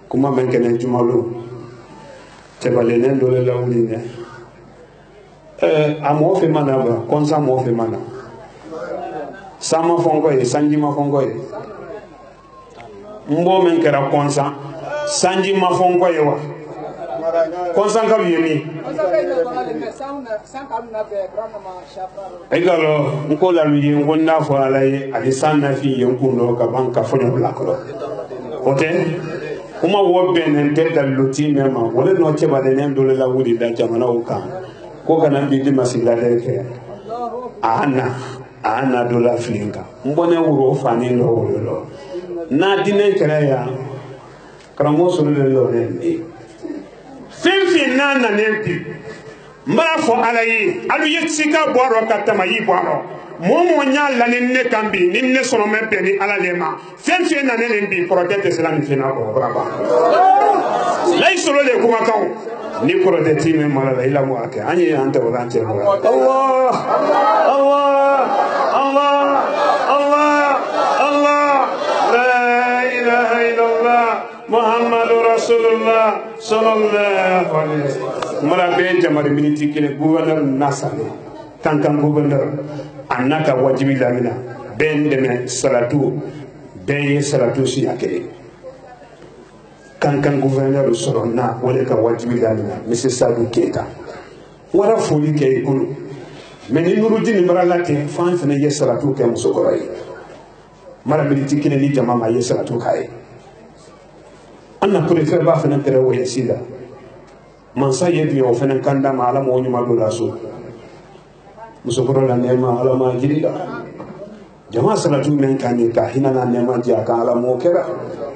kuma men kenen jumalu te balene do le lawni ne amo fe mana ba konsa mo fe mana sama fongo e sanji ma fongo e mbo men kera konsa sanji ma fongo e wa konsa ka yemi egalo nko la luyi nko na fo alay ali sanna fi yenkundo ka banka fo no la ko ote kuma wo benen te daluti mema wala no che bade nem dole la wudi da jamana o kan ko kana bi di masila de ke ana dola flinka mbone wuro fani lo na dine kere ya kramo sulu le lo ne fin nana nempi mba fo alayi alu yetsika boaro katama yi boaro momo nya la ne kambi ni ne sono mebe ni ala lema fin nana nempi protete sela ni fina ko braba lay solo le kuma kan ni koro de timi mala la ila mo ake anyi anta wala ante Allah Allah Allah Allah Allah la ilaha illallah Muhammadur Rasulullah sallallahu alaihi wasallam mala be jamari miniti kile gouverneur nasane tankan gouverneur annaka wajibi lamina ben deme salatu be salatu si akere kankan gouverneur soronna wala ka wajibi lamina monsieur Sadou Keita wara foli ke ikulu mais ni Nuruddin baralate fan fene ye salatu ke musokoray mara miniti kile ni jama ma ye salatu kai anna préfet ba fene tere wo yesida mansa yedi o fene kanda ma ala mo nyuma do laso musokoro la nema ala ma jirida jama salatu men kani ka hinana nema ji aka ala mo kera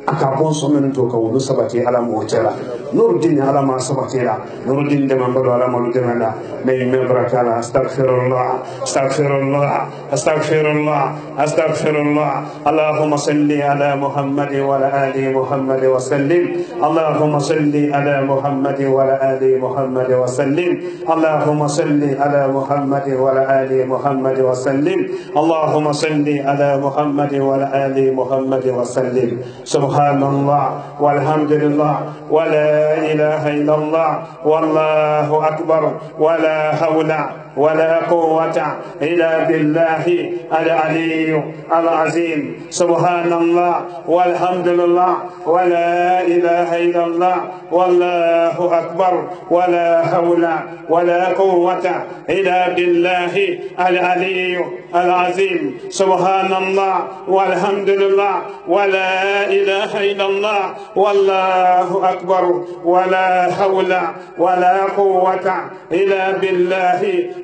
aka bon so men to ka wono sabati ala mo tera Nuruddin ala ma sabatira Nuruddin de mambado ala ma lutemana me barakala astaghfirullah astaghfirullah astaghfirullah astaghfirullah Allahumma salli ala Muhammad wa ala ali Muhammad wa sallim Allahumma salli ala Muhammad wa ala ali Muhammad wa sallim Allahumma salli ala Muhammad wa ala ali Muhammad wa sallim Allahumma salli ala Muhammad wa ala ali Muhammad wa sallim subhanallah walhamdulillah wa la إله إلا الله والله أكبر ولا حول ولا قوة إلا بالله العلي العظيم سبحان الله والحمد لله ولا إله إلا الله والله أكبر ولا حول ولا قوة إلا بالله العلي العظيم سبحان الله والحمد لله ولا إله إلا الله والله أكبر ولا حول ولا قوة إلا بالله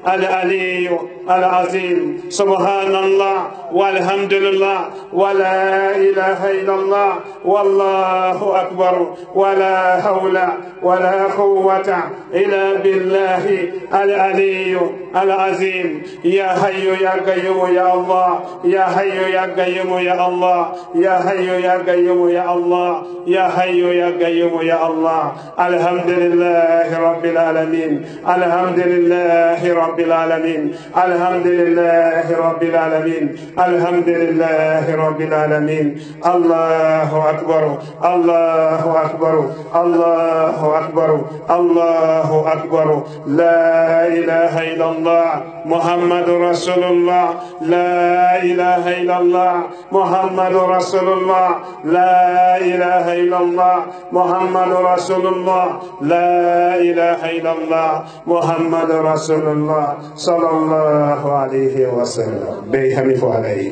العلي العظيم سبحان الله والحمد لله ولا إله إلا الله والله أكبر ولا حول ولا قوة إلا بالله العلي العظيم يا حي يا قيوم يا الله يا حي يا قيوم يا الله يا حي يا قيوم يا الله يا حي يا قيوم يا الله الحمد لله رب العالمين الحمد لله رب العالمين الحمد لله رب العالمين الحمد لله رب العالمين الله أكبر الله أكبر الله أكبر الله أكبر لا إله إلا الله محمد رسول الله لا إله إلا الله محمد رسول الله لا إله إلا الله محمد رسول الله لا إله إلا الله محمد رسول الله صلى الله عليه وسلم بيهمف عليه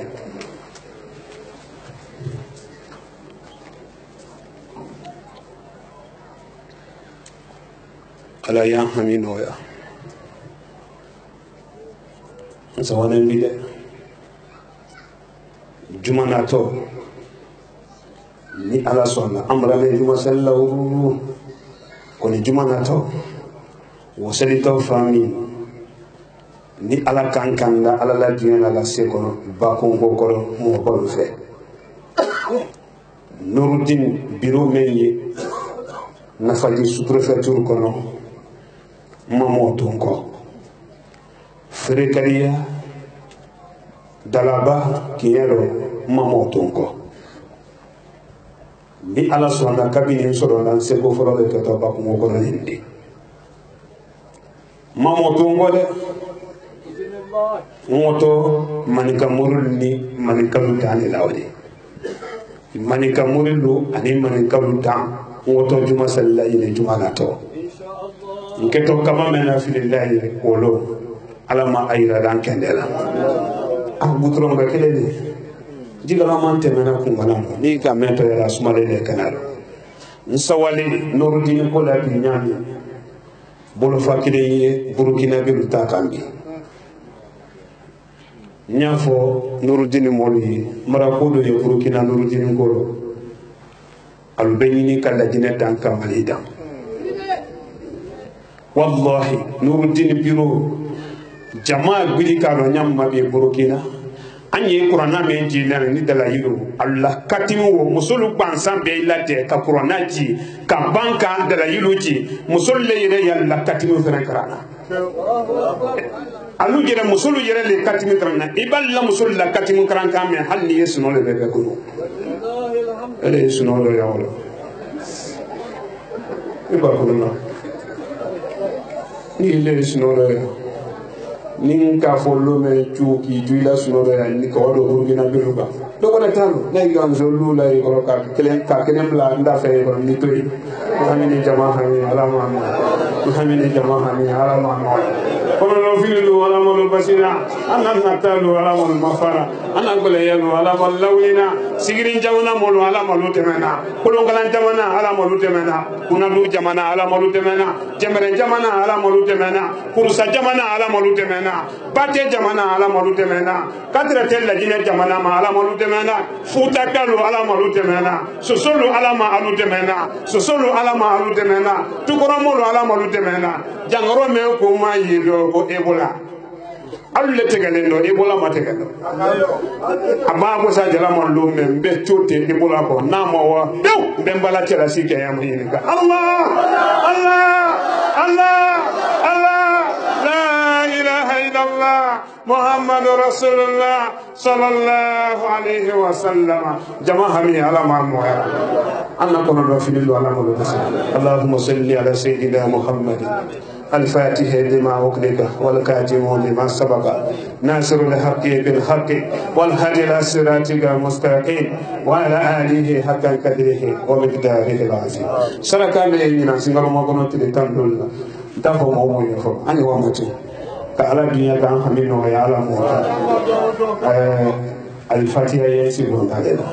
ala ya hamino ya sawana bide jumanato ni ala sonna amra me juma sallahu koni jumanato wosalito fami ni ala kankanda ala la dina la sekono ba ko ngokoro mo ko fe Nuruddin biro meyi na faji sous-préfecture kono mamo tonko Frekaria Dalaba Kiero mamo tonko ni ala sonna kabini soro lan seko foro de to ba ko ko ndi mamo tonko de moto manika murul ni manika lutani lawdi manika murulu ani manika lutan moto juma sallallahi ni juma nato nketo kama mena filillahi wolo alama ayira dan kendela butron ba kelele jigala mante mena kungana ni ka mento ya sumale le kanalo nsawali Nuruddin ko la nyami bolo fakide Burkina be lutakambi nyafo Nuruddin moli marakodo ye Burkina Nuruddin goro albenini kala dine tanka walida wallahi Nuruddin biro jamaa gudi kalo nyamma be Burkina Anye Kurana menji na ni dalayilu Allah katimu wo musulu bansan be ilate ka Kurana ji ka banka dalayilu ji musulu le yere yalla katimu fere karana alu jere musulu yere le katimu karana iballa musulu la katimu karana kame halni yesuno le be kunu ele yesuno lo yawlo ibakuna ni le yesuno lo nin ka follo me chuki juila sunoro ya ni ko do burgina biruba do ko tan nay gan zollu lay ko ka kelen bla nda fe ko ni toy hamini jama hani ala ma hamini jama hani ala ma ko no filu ala ma basira anan natalu ala ma mafara anan ko le yalu ala ma lawina sigirin jamana mo ala ma lu temena ko lo galan jamana ala ma lu temena kuna lu jamana ala ma lu temena jemere jamana ala ma lu temena kurusa jamana ala ma lu temena bate jamana ala malu temena katra tel lajina jamana ma ala malu temena futa kalu ala malu temena sosolu ala ma alu temena sosolu ala ma alu temena tukoromolu ala malu temena jangoro me ko ma yido ko ebola alu le tegalendo ebola ma tegalo aba ko sa jala ma lo me be chote ebola ko na mo wa be mbala tela sike ya mo yinika Allah Allah Allah Allah الله محمد رسول الله صلى الله عليه وسلم جماعة على ما موعد أنا كنا نفعل على ما اللهم صل على سيدنا محمد الفاتح لما أغلق والكاتم لما سبق ناصر الحق بالحق والهدي إلى صراطك المستقيم وعلى آله حق قدره ومقداره العظيم سركا لنا سنغر ما كنا تلتندل دفع مومو يفو أني وامتي على الدنيا كان حمين ويعلم الفاتحة ينسبون علينا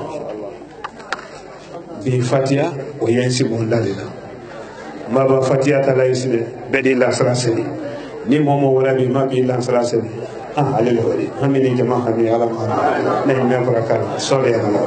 بالفاتحة وينسبون علينا ما بفاتحة لا يسمى بدي لا سلاسل ni momo wala bi ma bi lan salasel ale wali hamini jama hami ala ma na me barakal sole ala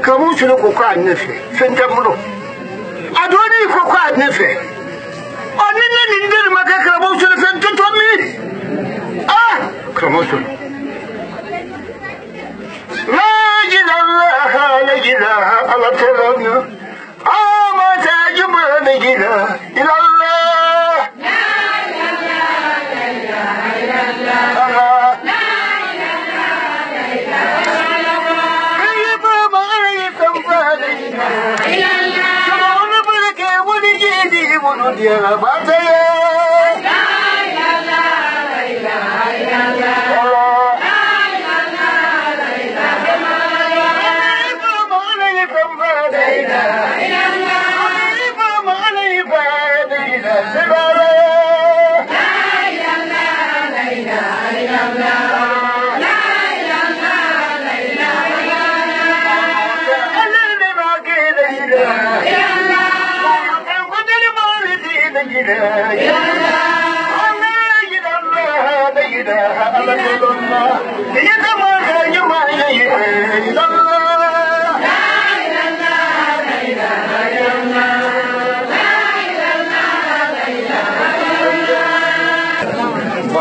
Kamu sudah kuka nefe, sentamuro. Adoni kuka nefe. Oni ni nindir maka kamu sudah sentuami. Ah, kamu sudah. La ilaha Allah terangnya. Amata jumpa la ilaha illallah. Dia baca ya.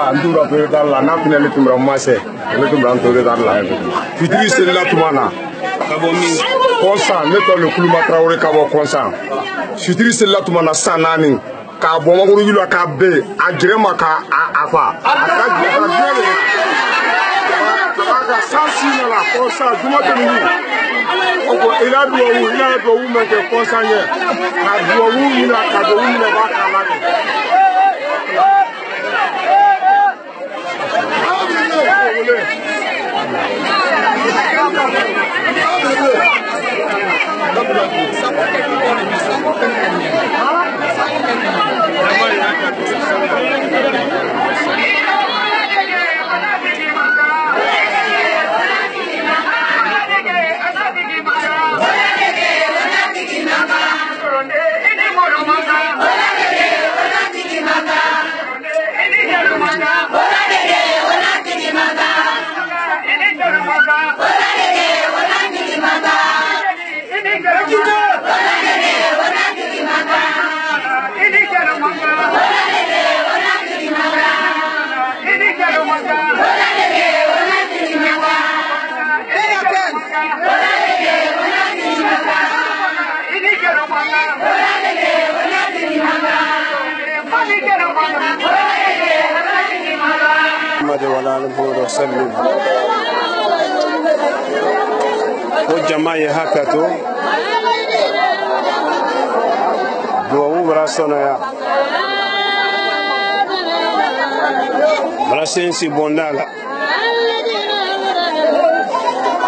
Andura pere la na pina le tumbra mase le tumbra ntore dar la fitri c'est la tumana kabo min konsa ne to le kuluma traoré kabo konsa fitri c'est la tumana sanani ka bo maguru yulu ka be ajrema ka afa aka sansi na la konsa duma to ni oko ila do wu me ke konsa ye ka do wu ila ka do wu me ba kala jamaa ya hakato duwawu brasona ya brasensi bondala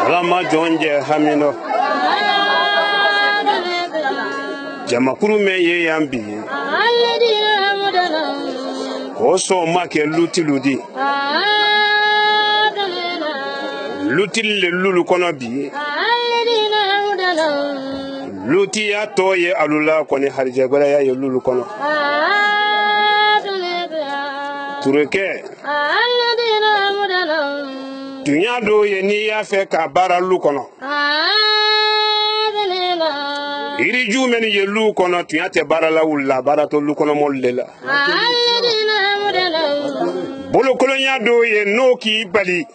rama jonje hamino jama kurume ye yambi oso make lutiludi lutil lulu kono bi luti ya to ye alula koni harja gola ya ye lulu kono tureke dunya do ye ni ya fe ka bara lu kono iri ju men ye lu kono tunya te bara la ulla bara to lu kono mollela bolo kolonya do ye no ki bali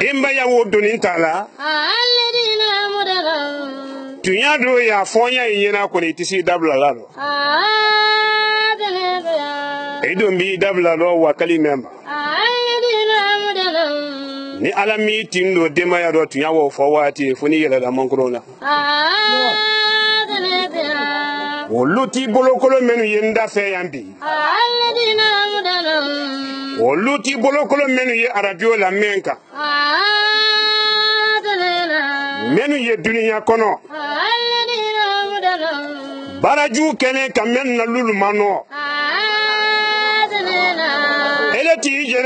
imba ya wo donin tala tunya do ya fonya yina ko ni tisi dabla lalo edo mi dabla lo wa kali memba ni alami tindo dema ya do tunya wo fo wati funi yela da mankrona wo luti bolo kolo menu yenda fe yambi wo luti bolo kolo menu ye aradio la menka menu ye dunia kono baraju kene kamen na lulu mano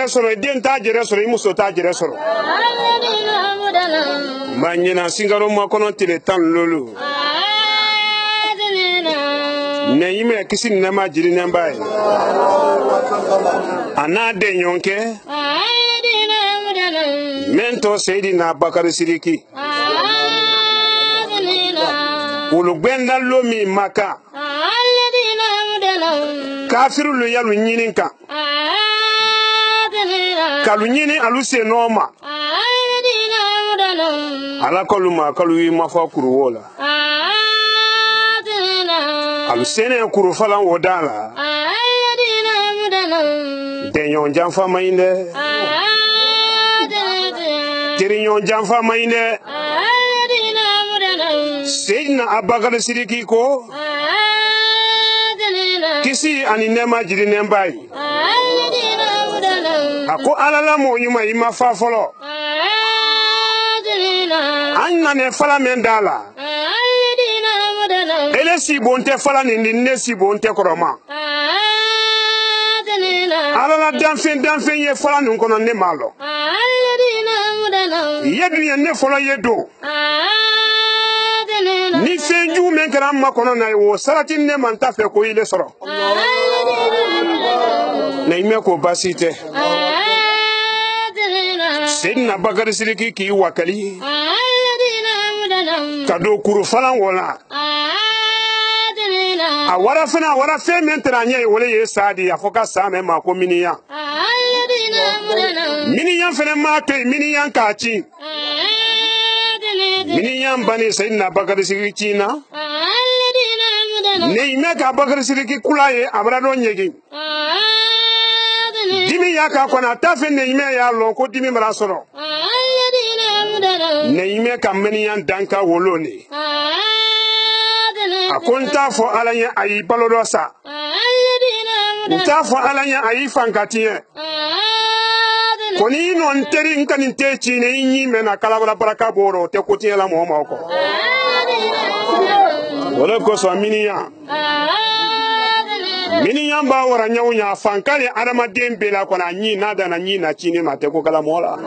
jere soro den ta jere soro imuso ta jere soro manyina singaro ma kono tile tan lolu ne yime kisin ne ma jiri ne mbaye ana de nyonke mento Seydina Bakari Sidiki ulu gwenda lomi maka kafiru lu yalu nyininka kalu nyini alu se noma ala kolu ma kalu yi mafa kuru wola alu sene kuru falan wodala denyon janfa mayinde tirinyon janfa mayinde Seydina Abubakar Sidiki ko kisi ani nema jiri nembai ako alala mo nyuma ima fa folo anna ne fala mendala ele si bonte fala ni ne si bonte koroma alala danfen ye fala nun kono ne malo yedu ye ne folo yedo ni fenju men kara ma kono na wo sarati ne man ta fe ko ile soro na ime ko basite Seydina Bakari Sidiki ki wakali kado kuru falan wala a wara fe men tranye wala ye sadi afoka same ma ko miniya fene ma to miniyan ka ci miniyan bani Seydina Bakari Sidiki na ne ime ka Bakari Sidiki kulaye abrado nyegi dimi ya ka kona tafe ne ime ya lon ko dimi mara soro ne ime ka miniyan danka wolone akonta fo alanya ayi balodosa nta fo alanya ayi fankatiye koni non teri nkani techi ne yin mena kalabara baraka boro te kotiye la mo ma ko wala ko so miniya ba wara nyawnya fankale adama dembela kona nyi nada na nyi na chini mate ko kala mola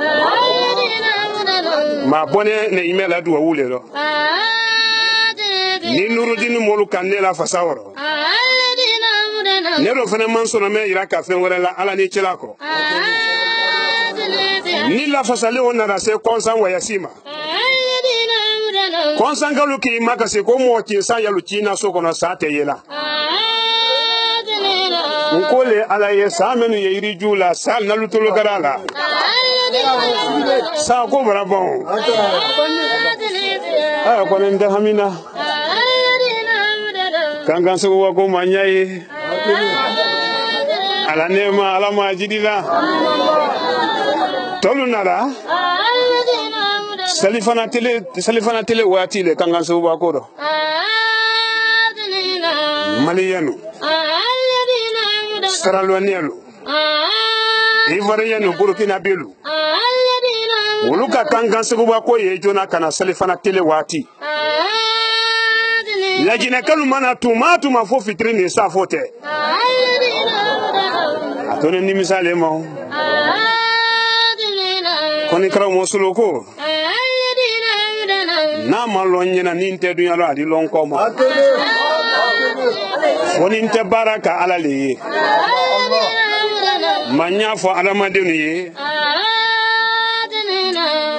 ma bone ne imela duwa wulelo ni Nurudin molu kanela fasawro nero fana mansono me iraka fen wala ala ni chilako ni la fasale ona na se konsan wayasima konsan galu ki makase ko mo ki san yalu china so kono sate yela nkole ala ye samenu ye iri jula sal na lutolo garala sa ko barabon aya ko nda hamina kangan so wa ko manyai ala nema ala majidila tolu nara salifana tele wati le kangan so wa ko do maliyanu Saralwanielu Ivoirianu Burkina Belu Wuluka kangan seguba ko ye jona kana salifana tele wati lajina kalu mana tuma fo fitrini sa fote atone ni misale mo koni kra mo suloko na malonyena ninte dunyalo adi lonko mo woni te baraka alale manya fo alamadenu ye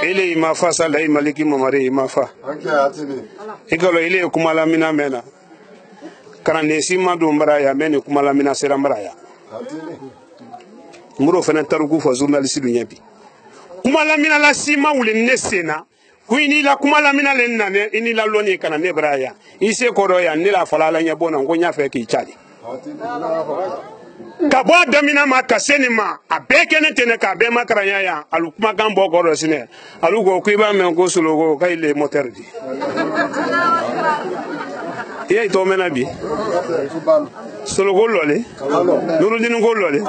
ele ma fa sala maliki mamare ma fa ikalo ile kumala mina mena karande sima do mbaraya meni kumala mina sera mbaraya muro fana taruku fo journaliste du nyabi kumala mina la sima wule nesena kuini la kumala mina lenna ne ini la loni kana ne braya ise koro ya ne la fala la nyabona ngonya fe ki chali kabo damina ma kaseni ma abeke ne tene ka be makaranya ya alukuma gambo goro sine alugo kuiba men ko sulogo kaile moteur di ye to mena bi sulogo lole Nurudin go lole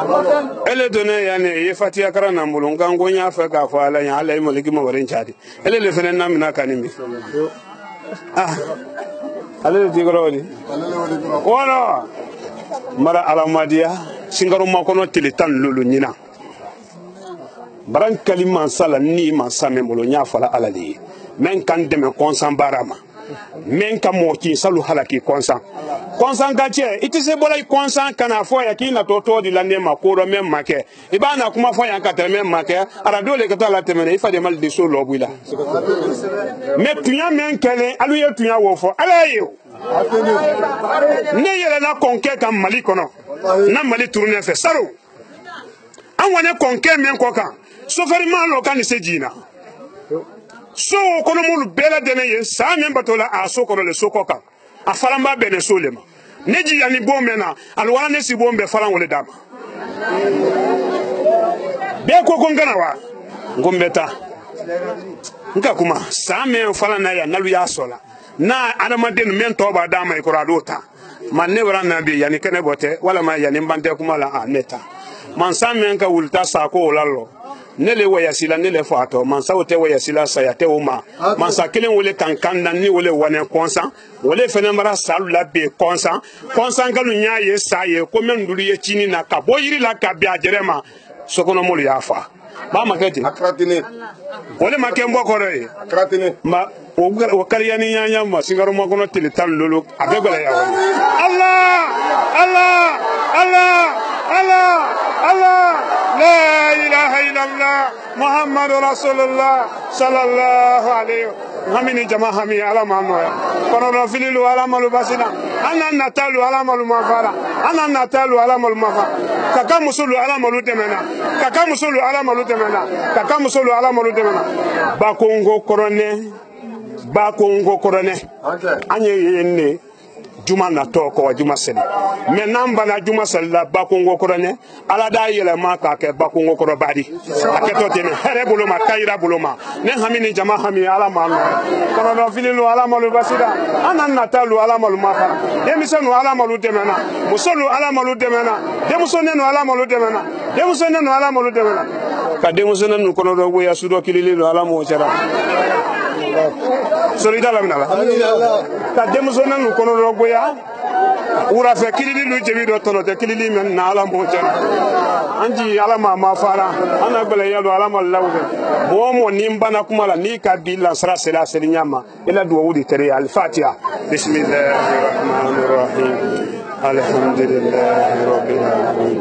ele done ya ne ye fatia karana mulunga ngonya fe ka fa ala ya ala moliki mo warin chadi ele le fene namina kanimi ale di goroli wala mara alamadiya singaro makono tilitan lulu nyina baran kalima sala ni mansa men bolo nya fala alali men kan deme konsan barama men ka mo ki salu halaki konsan gache itise bola konsan kana fo ya ki na to di lande makoro men make ibana kuma fo ya ka tel men make ara dole ka tala temene ifa de mal de so lobuila me tunya men kele alu ye tunya wo fo alayo ne yele na konke kam mali kono na mali tourner fe saro an wane konke men ko kan sofari man lo kan se jina so kono mulu bela dene ye sa men batola a so kono le so ko kan a falamba bene solema neji yani bomena alwala ne si bombe falan wole dama be ko ngana wa ngombeta nka kuma sa men falan na ya nalu ya sola na adamadenu men toba dama ko radota man ne wala nabi yani kene bote wala ma yani mbante kuma la aneta man sa men ka wulta sa ko lallo nele wayasila nele fato man sa wote wayasila sa yate uma man sa kelen wole kankan na ni wole wane konsa wole fenemara salu la be konsa ngalu nyaaye sa ye ko men dulu ye chini na ka boyiri la ka bi ajerema sokono molu yafa ba maketi akratine wole makembo kore akratine ma o kariyani nyanya ma singaro ma kono tilitan lolo abegala ya Allah la ilaha illallah Muhammad Rasulullah sallallahu alaihi hamini jama hami ala mano kono fililu ala malu basina anan natalu ala malu mafara anan natalu ala malu mafara kaka musulu ala malu temena kaka musulu ala malu temena bakongo korone anye yenne juma na to ko juma sen me namba na juma salla bakongo korone ala da yele ma ka ke bakongo koro badi aketo teme here buloma kayira buloma ne hamini jama hami ala ma kono no fililu ala malu basida anan natalu ala malu mafa demisonu ala malu demena musolu ala malu demena demusonenu ala malu demena ka demusonenu kono do go ya sudo kilililu ala mo chara solida la minala ka demusona nu kono do goya ura fe kilili lu jebi do tono te kilili men na ala mo tan anji ala ma fara ana bele yalo ala ma lawde bo mo nimbana kuma la ni ka bi la sara sela serinyama ila do wudi tere al fatiha bismillahir rahmanir rahim alhamdulillahi rabbil alamin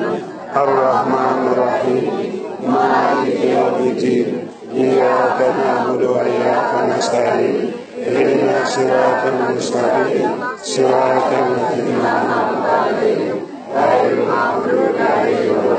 arrahmanir rahim maliki yawmiddin إياك نعبد وإياك نستعين اهدنا الصراط المستقيم صراط الذين أنعمت عليهم غير المغضوب عليهم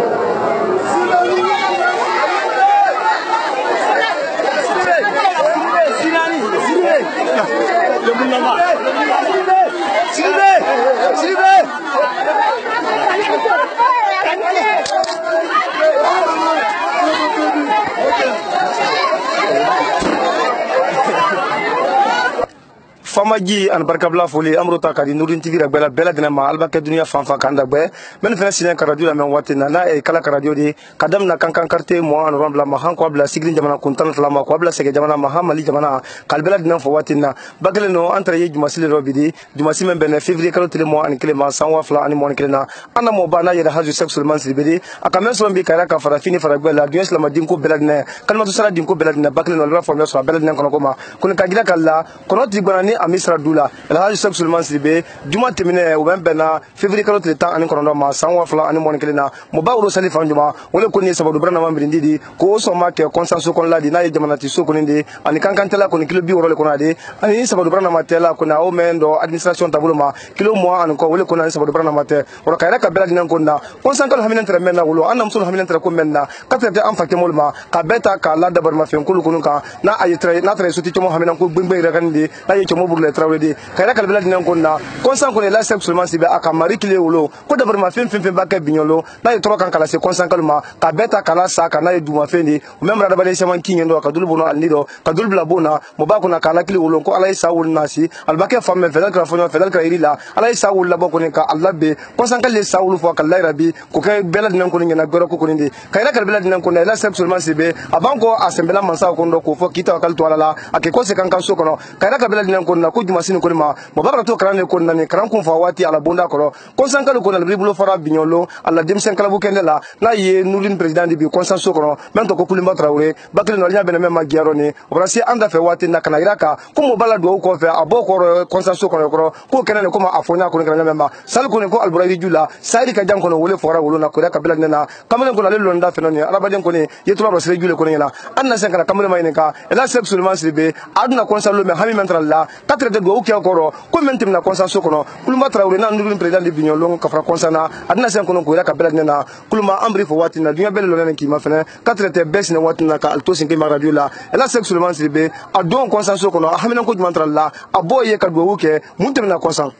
Famaji an barkabla foli amrota kadi Nurdin TV ra bela dina ma albaka dunia fanfa kanda be men fena sinen ka radio la men watina na e kala ka radio di kadam na kankan karte mo an rambla ma han ko abla sigrin jamana kuntan tala ko abla sege jamana ma mali jamana kalbela dina fo watina bagale no entre ye juma sile robidi juma simen ben février kalo tele mo an kelema sanwa fla ani mo an kelena ana mo bana yeda haju sexual man silbidi akamen so mbi kara ka fara fini fara bela dunia islam din ko bela dina kalmatu sala din ko bela dina bagale no la fo so bela dina kono ko ma kun ka gila kala kono ti gbanani Misra Dula el haji sexual man sibe juma temine o ben bena février kalo tele tan ani kono ma sanwa fla ani mo an kelena mo ba uro sali fanjuma wala ko ni sabadu brana ma mbindi ko so ma ke consensus kon la di na ye jamana ti so ko ndi ani kankan tela ko ni kilo bi woro le ko na de ani sabadu brana ma tela ko na o men do administration tabulo ma kilo mo an ko wala ko na sabadu brana ma te woro kayra ka bela dinan ko na consensus kal haminan tra men na wolo anam sul haminan tra ko men na katrate am fakte mol ma ka beta ka la dabar ma fen kulu kunu ka na ayitre na tra suti to mo haminan ko gbengbe ra kan di na ye to mo burle tra wedi kayra kal bela dinan ko na consensus ko la sexual man sibe aka mari kile wolo ko dabar ma fen ba ka binyolo na ye to kan kala se consensus kal ma ka beta kala sa ka na ye duma fendi même ra dabale shaman kinyendo ka dulu bono alnido ka dulu bla bona mo ba ko na kala kile wolo ko ala isa wol nasi albake famme fedal ka fonyo fedal ka irila ala isa wol la boko ne ka allah be consensus kal le sa wol fo ka la rabi ko kay bela dinan ko ngena goro ko ndi kayra kal bela dinan ko na la sexual man sibe abanko asembela mansa ko ndo ko fo kita kal to ala ake ko se kan kan so kono kayra kal bela dinan ko na ko jumasini ko ma mo baraka to karan ko nani karan kun fa wati ala bonda ko konsankal ko na libulo fara binyolo ala demsen kala bu kendela na ye nulin president bi konsanso ko men to ko kulimba Traoré bakle no nya bene me magiaro ni obrasi anda fe wati na kana iraka ko mo bala do ko fe aboko konsanso ko kenene ko ma afonya ko kana memba sal ko ko alburaydi jula sayri ka jang ko no wole fora wolo na ko ka bela nena kamalen ko na le londa fe no ni alabaden ko ni yetuba ro sere jule ko ni la anna sen kana kamalen mayne ka ela sek sulman sirbe aduna konsalo me hami mentralla katre de go ko koro ko mentem na konsanso ko no kuluma Traoré na nulin president de bignol long ka fra konsana aduna sen ko no ko ka bela nena kuluma ambri fo wati na dunya bele lo nena ki ma fene katre te bes ne wati na ka alto sin ke radio la ela sek sulman sirbe adon konsanso ko no hami nan ko mentralla aboye ka go ke muntem na konsan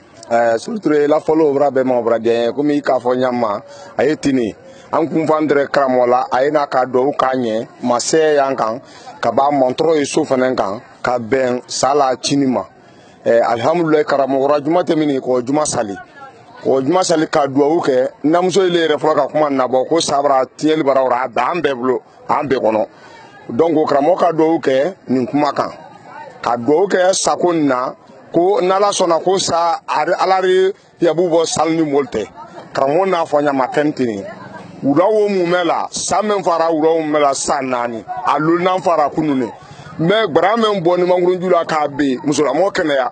surtout la folo bra be mo bra de ko mi ka fo nyama ayetini an kun vandre kramola ayina ka do kanye mase yankan ka ba montro isu fanen kan ka ben sala chinima alhamdulillah karamo rajuma temini ko juma sali ka do ke namso ile refro ka kuma na bo ko sabra tiel barawra da ambe blo ambe kono donc kramo ka do ke nin kuma kan ka do ke sakonna ko nala sona ko sa alari yabubo salni molte kramo na fonya matentini urawo mumela samen fara urawo mumela sanani aluna fara kunune me brame mboni mangurunjula ka be musula mo kenaya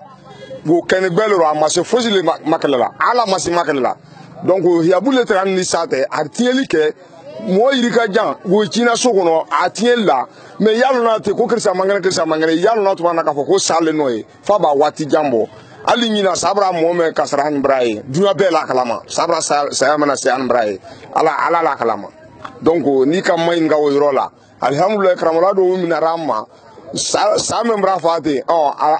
bo ken gbelro amase fosile makelela ala masi makelela donc yabule tran ni sate artieli ke mo yirika jan go china sokono atiela me yaluna te ko kirsa mangane yaluna to manaka ko sale noy fa ba wati jambo ali nyina sabra mo me kasran braye dunya bela kalama sabra sa mana se an braye ala la kalama donc ni kam may ngawo rola alhamdulillah kramala do mi na ramma sa me mbra fati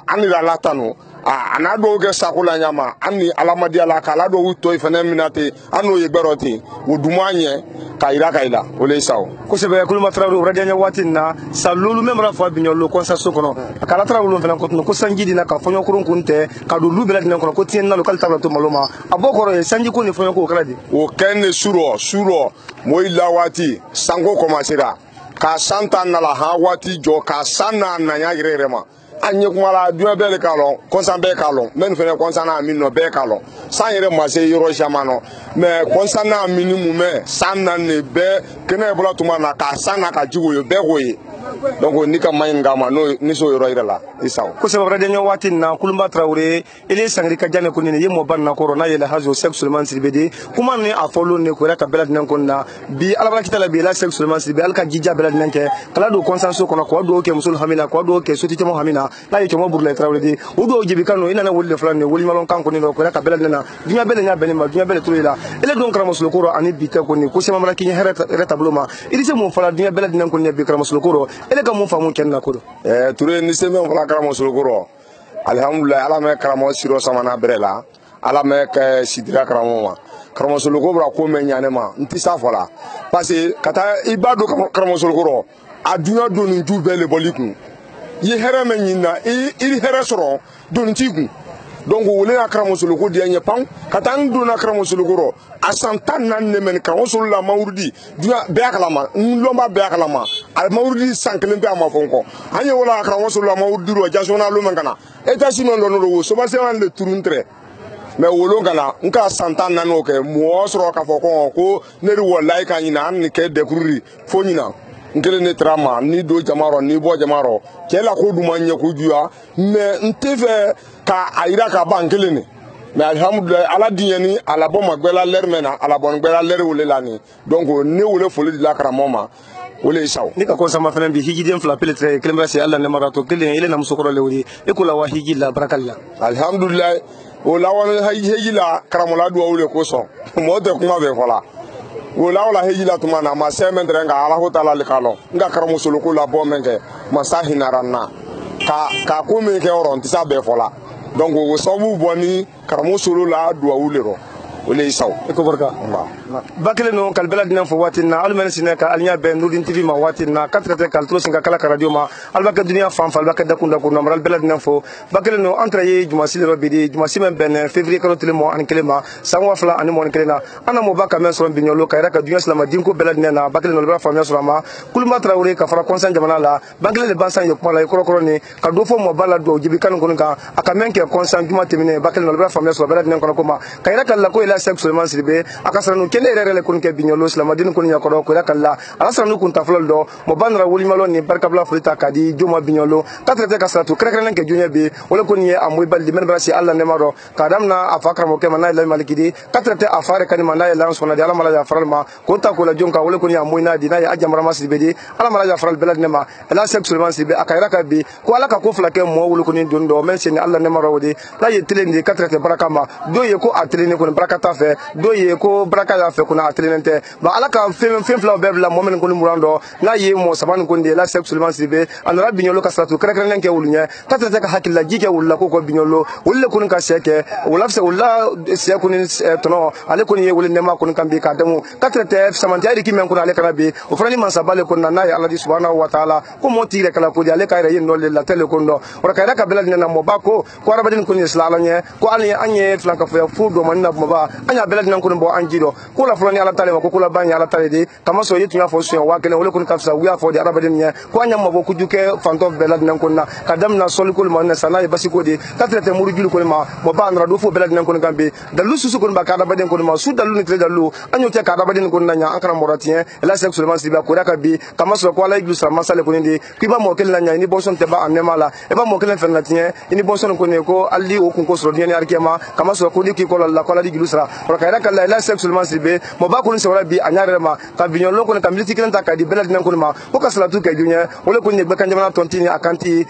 ani la latano anado ge sakula nyama ani alamadi ala kala do wuto ifane minate ano ye beroti wudumanye kaila ole saw ko sebe kuluma Traoré radio nya watina salulu memra fa binyolo konsa sokono kala Traoré fana ko sanjidi na ka fonyo kurun kunte ka do lubela dina ko tien na lokal tabla to maloma aboko ro sanji ko ni fonyo ko kala di o ken suro moy lawati sango ko masira ka santa na la hawati jo ka sana na nya girerema anye kumala dunya bele kalon konsan be kalon men fene konsan na min no be kalon san yere mase yoro jamano me konsan na minimum me san na ne be kene bola tuma na ka san na ka jigo yo be goyi donc ni ka mayin ngama no ni so yoro irala isaw ko se babra de nyo watin na kulumba Traoré ele sangri ka jane ko ne yemo ban na corona yele hazo sexuellement sibede kuma ne afolo ne ko raka belad nan konna bi alabra kitala bi la sexuellement sibe alka jija belad nan ke kala do consenso kono ko do ke musul hamina ko do ke soti temo hamina la yi tomo burle Traoré di o do jibi kanu ina na wolle flan ne woli malon kan ko ne ko raka belad nan dunya bele nya bele ma dunya bele tulila ele don kramos lo koro ani bita ko ni ko se mamra ki reta bloma ili se mo fala dunya belad nan ko ne bi kramos lo koro ele ka mo famu kenna ko do touré ni se men fala kramos lo koro alhamdulillah ala me kramos siro samana brela ala me ka sidira kramoma kramos lo koro ko me nyane ma nti sa fala parce que kata ibado kramos lo koro adunya do ni ju bele bolikun yi here me nyina iri here soro do ntigu donc wole akramusulu ko dianye pam katang do na akramusulu ko asantan nan ne men kramusulu la mawrudi dunya be akalama lomba be akalama al mawrudi sankelen be ama fonko anye wala akramusulu la mawrudi ro jasona lo mangana eta sinon do no so ba se wan le turuntre mais wolo gala nka santan nan o ke mo soro ka foko ko ne ri wallahi kan ina an ke dekurri fo nyina ngele ne trama ni do jamaro ni bo jamaro kela ko duma nya ko juya mais ntefe ka ayira ka bangele ne mais alhamdulillah ala dinyani ala bo magbela lermena ala bon gbela ler wole lani donc ne wole foli di la karamoma wole saw ni ka ko sama fenen bi hiji dem fla peletre kelemba se Allah ne marato kelen ile na musokoro lewri e ko la wa hiji la barakalla alhamdulillah o la wa hiji la karamola do wole ko so mo de kuma be fola wala hejila tumana ma semendrenga ala hotala likalo nga karamusulu kula bomenge masahinaranna ka kumi ke oron tisabe fola donc wo sobu boni karamusulu la duwa ulero ole saw ko barka bakele no kal bela dina fo watina almen sine ka alnya be nudin tv ma watina 4 kal tro singa kala radio ma albaka dunia fam fal baka dakunda ko nomral bela dina fo bakele no entre ye juma sil robidi juma simen ben février kalo tele mo an kelema sangwa fla an mo an kelena ana mo baka men so binyolo kayra ka dunia slama dinko bela dina na bakele no bela fam so ma kulma traoré ka fara konsan jamana la bakele le bansan yo la ko ni ka do fo mo bala do jibi kan ko ka aka men ke konsan juma temine bakele no bela fam so bela dina ko ma kayra kala ko ila sek Suleiman Siribe akasranu kende rele kun ke binyolo slama din kun yakoro ko kala alasranu kun taflol do mo banra woli malo ni barka bla fulita kadi juma binyolo katrete kasratu krekren ke junya bi wala kun ye amoy baldi men brasi alla ne maro kadamna afakra mo ke manay la malikidi katrete afare kan manay la sona di ala mala faral ma ko ta ko la jonka wala kun ye amoy na di na ya ajamra masribe di ala mala faral belad ne ma ala sek Suleiman Siribe akayra ka bi ko ala ka ko flake mo wala kun don do men sen alla ne maro wodi la ye telendi katrete baraka ma do ye ko atelene kun baraka ta fe do ye ko baraka ya fe kuna atelente ba ala ka fem fla bebla momen ko murando na ye mo saban ko de la sek Suleiman Siribe an rabbi nyolo ka satu krekren ke wulunya katrete ka hakilla jike wulla ko binyolo wulle kun ka seke wala fse wala se kun tono ale kun ye wulle nema kun kan bi ka demu katrete samanta ri kimen kun ale kana bi o frani man sabale kun na ya Allah subhanahu wa ta'ala ko mo tire kala ko ale kayra yin no le la tele kun do o kayra ka belal na mo ba ko arabadin kun islam nye ko anye flanka fo fu do man na mo ba anya belal nan kun bo anjido ko la frani ala tale ko kula banya ala tale de kama so yitu ya fo so wa kele wala kun kafsa wiya fo di arabadin nye ko anya mo bo kujuke fanto belal nan kun na kadam na sol kul man na sana basi ko de katrete muru jul ko ma mo ba andra do fo belal nan kun gambe dalu susu kun ba ka arabadin kun ma su dalu ni tre dalu anyo te ka arabadin kun na nya ankara moratien la sek Suleiman Siribe ko ka bi kama so ko ala iglu sa masale kun ndi ki ba mo kel na nya ni bonson te ba anemala e ba mo kel fen latien ni bonson ko ne ko ali o kun ko so ni arkema kama so ko ni ki ko la ko la iglu sra ko ka ka la sek Suleiman Siribe mo ba kun se wala bi anyare ma ka binyo lo ko ne kamiliti ken ta ka di belal nan kun ma ko ka salatu ke dunya wala ko ne be kan jamana tontini akanti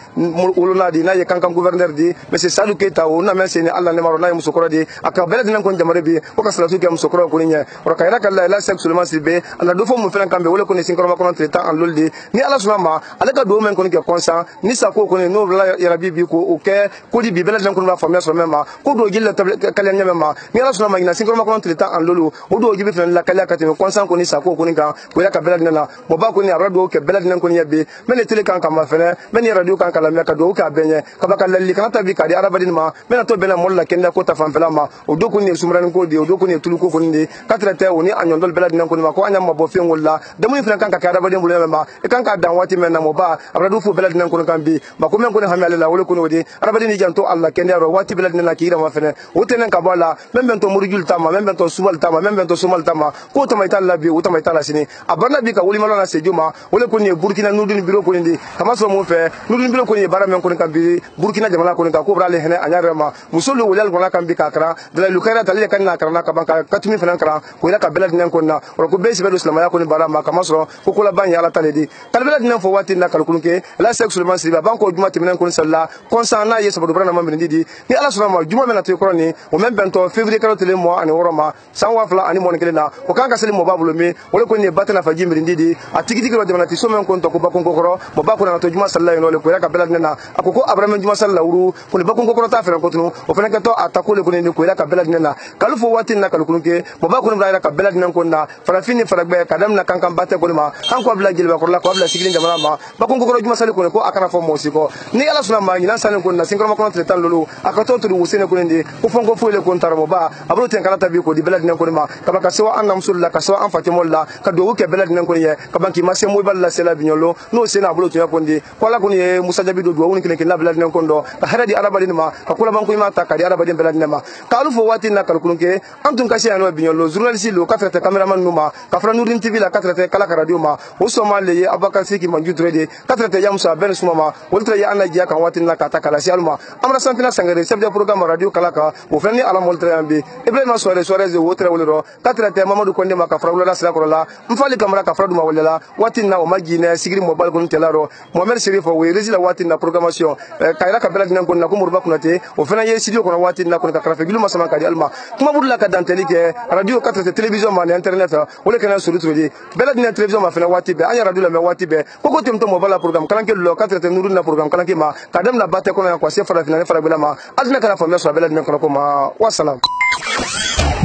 uluna di na ye kan gouverneur di monsieur Salou Keita o na men sene Allah ne maro na muso ko di aka belal nan kun jamare bi ko ka salatu ke muso ko ni nya ko ka ka la sek Suleiman Siribe ala do fo mo fen kambe wala ko ne sin ko ma ko non traitant en loldi ni Allah subhanahu ala ka do men ko ke konsa ni sa ko ne no la ya rabbi bi ko o ke ko di bi belal nan kun ba famia so men ma ko do gilla kala nyame ma ni Allah subhanahu ina sin ko ma ko non traitant en lolu o do gibi fen la kala ka te konsa ko ni sa ko ni kan ko ya ka belal nan mo ba ko ni arado ke belal nan ko ni be men tele kan kama fene men radio kan kala me ka do ka benye ka ba ka lalli kan ta bi ka di arabadin ma men to bela molla ken ko ta fam fela ma o do ko ni sumran ko di o do ko ni tulu ko ni ka trete o ni anyondol belal nan ko ni ma ko anya ma bo fen wala da mun fen kan ka arabadin bulema ma e kan ka dan wati men na mo ba arado fu belal nan ko kan bi ba ko men ko ni hamale la wala ko no di arabadin ni janto Allah ken ya ro wati belal nan ki ira ma fene o tenen ka bala men to murjul tama men to sumal tama men to sumal tama ko to mai talla bi o to mai talla sini abarna bi ka wuli malona se juma wala ko ni burkina nudin biro ko ndi kama so mo fe nudin biro ko ni bara men ko kan bi burkina jamana ko ka ko brale hene anyare ma musulu wala ko kan bi ka kra de lu khaira tali kan na kra ka banka katumi fenan kra ko ila ka belad nan ko na ko be sibe islam ya ko ni bara ma kama so ko kula ban ya ala tali di kal belad nan fo wati na kal kunke la sek Suleiman Siribe banko juma timinan ko salla konsana yeso bodo brana mambe ndi di ni ala subhanahu juma men to ko ni o men bento février kalo tele mo ani woroma sanwa fla ani mon kelena ko kan ka sele mo babulo mi wala ko ni batana fa jimbi ndi di atigi ro jamana ti so men ko to ko bakon ko koro mo ba ko na to juma salla no le ko ya ka belad nena akoko abraham juma salla wuru ko ni bakon ko koro ta fere ko tunu o fene ka to atakole ko ni ko ya ka belad nena kalu fo wati na kalu kunke mo ba ko ni bra ka belad nen ko na fara fini fara be kadam na kan batte ko ma kan ko abla gilba ko la ko abla sigilin jamana ma bakon ko koro juma salla ko akana fo mo siko ni ala suna ma ni nan sanin ko na sin ko ma ko tretan lolu akato to wusene ko ndi ko fongo fo le ko ntara mo ba abro ten kala tabi ko di belad nen ko ma ka ba ka sewa annam sulla ka sewa an fatimolla ka do ke belad nen ko ye ka banki ma se mo balla sela binyolo no sena abro to yakondi ko la ko ni musa jabi do woni ken ken la belad nen ko ndo ka haradi arabadin ma ka kula banko ma ta ka di arabadin belad nen ma ka alu fo wati na kal kunke antun ka seno binyolo journaliste lo ka fete cameraman numa ka fra nurin tv la ka trete kala ka radio ma o so ma le abakar siki manju trede ka trete ya musa ben suma ma woltre ya anaji ka wati na ka ta kala si alma amra santina sangare chef de programme radio kala ka o fenni ala moltre ambi ibrahima soare ze wotre wolero ka trete mamadou konde ma ka fra wala sala ko la mfali kamera ka fra duma wala wati na o magine sigiri mobile ko telaro mohamed serifo we resila wati na programmation kayra ka belad nan ko na ko murba kunate o fena ye studio ko na wati na ko ka krafe gilu masama ka di alma kuma budula ka danteli ke radio ka trete television ma na internet wala kana suru tredi belad na television ma fena wati be anya radio la me wati be ko temto mobile program kalanke lo ka trete nuru na program kalanke ma kadam na batte ko na ko se fara fina ne fara bela ma adna kana famia so belad nan ko ma wassalam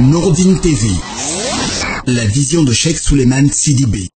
Nourdine TV, la vision de Cheikh Souleymane Sidibé.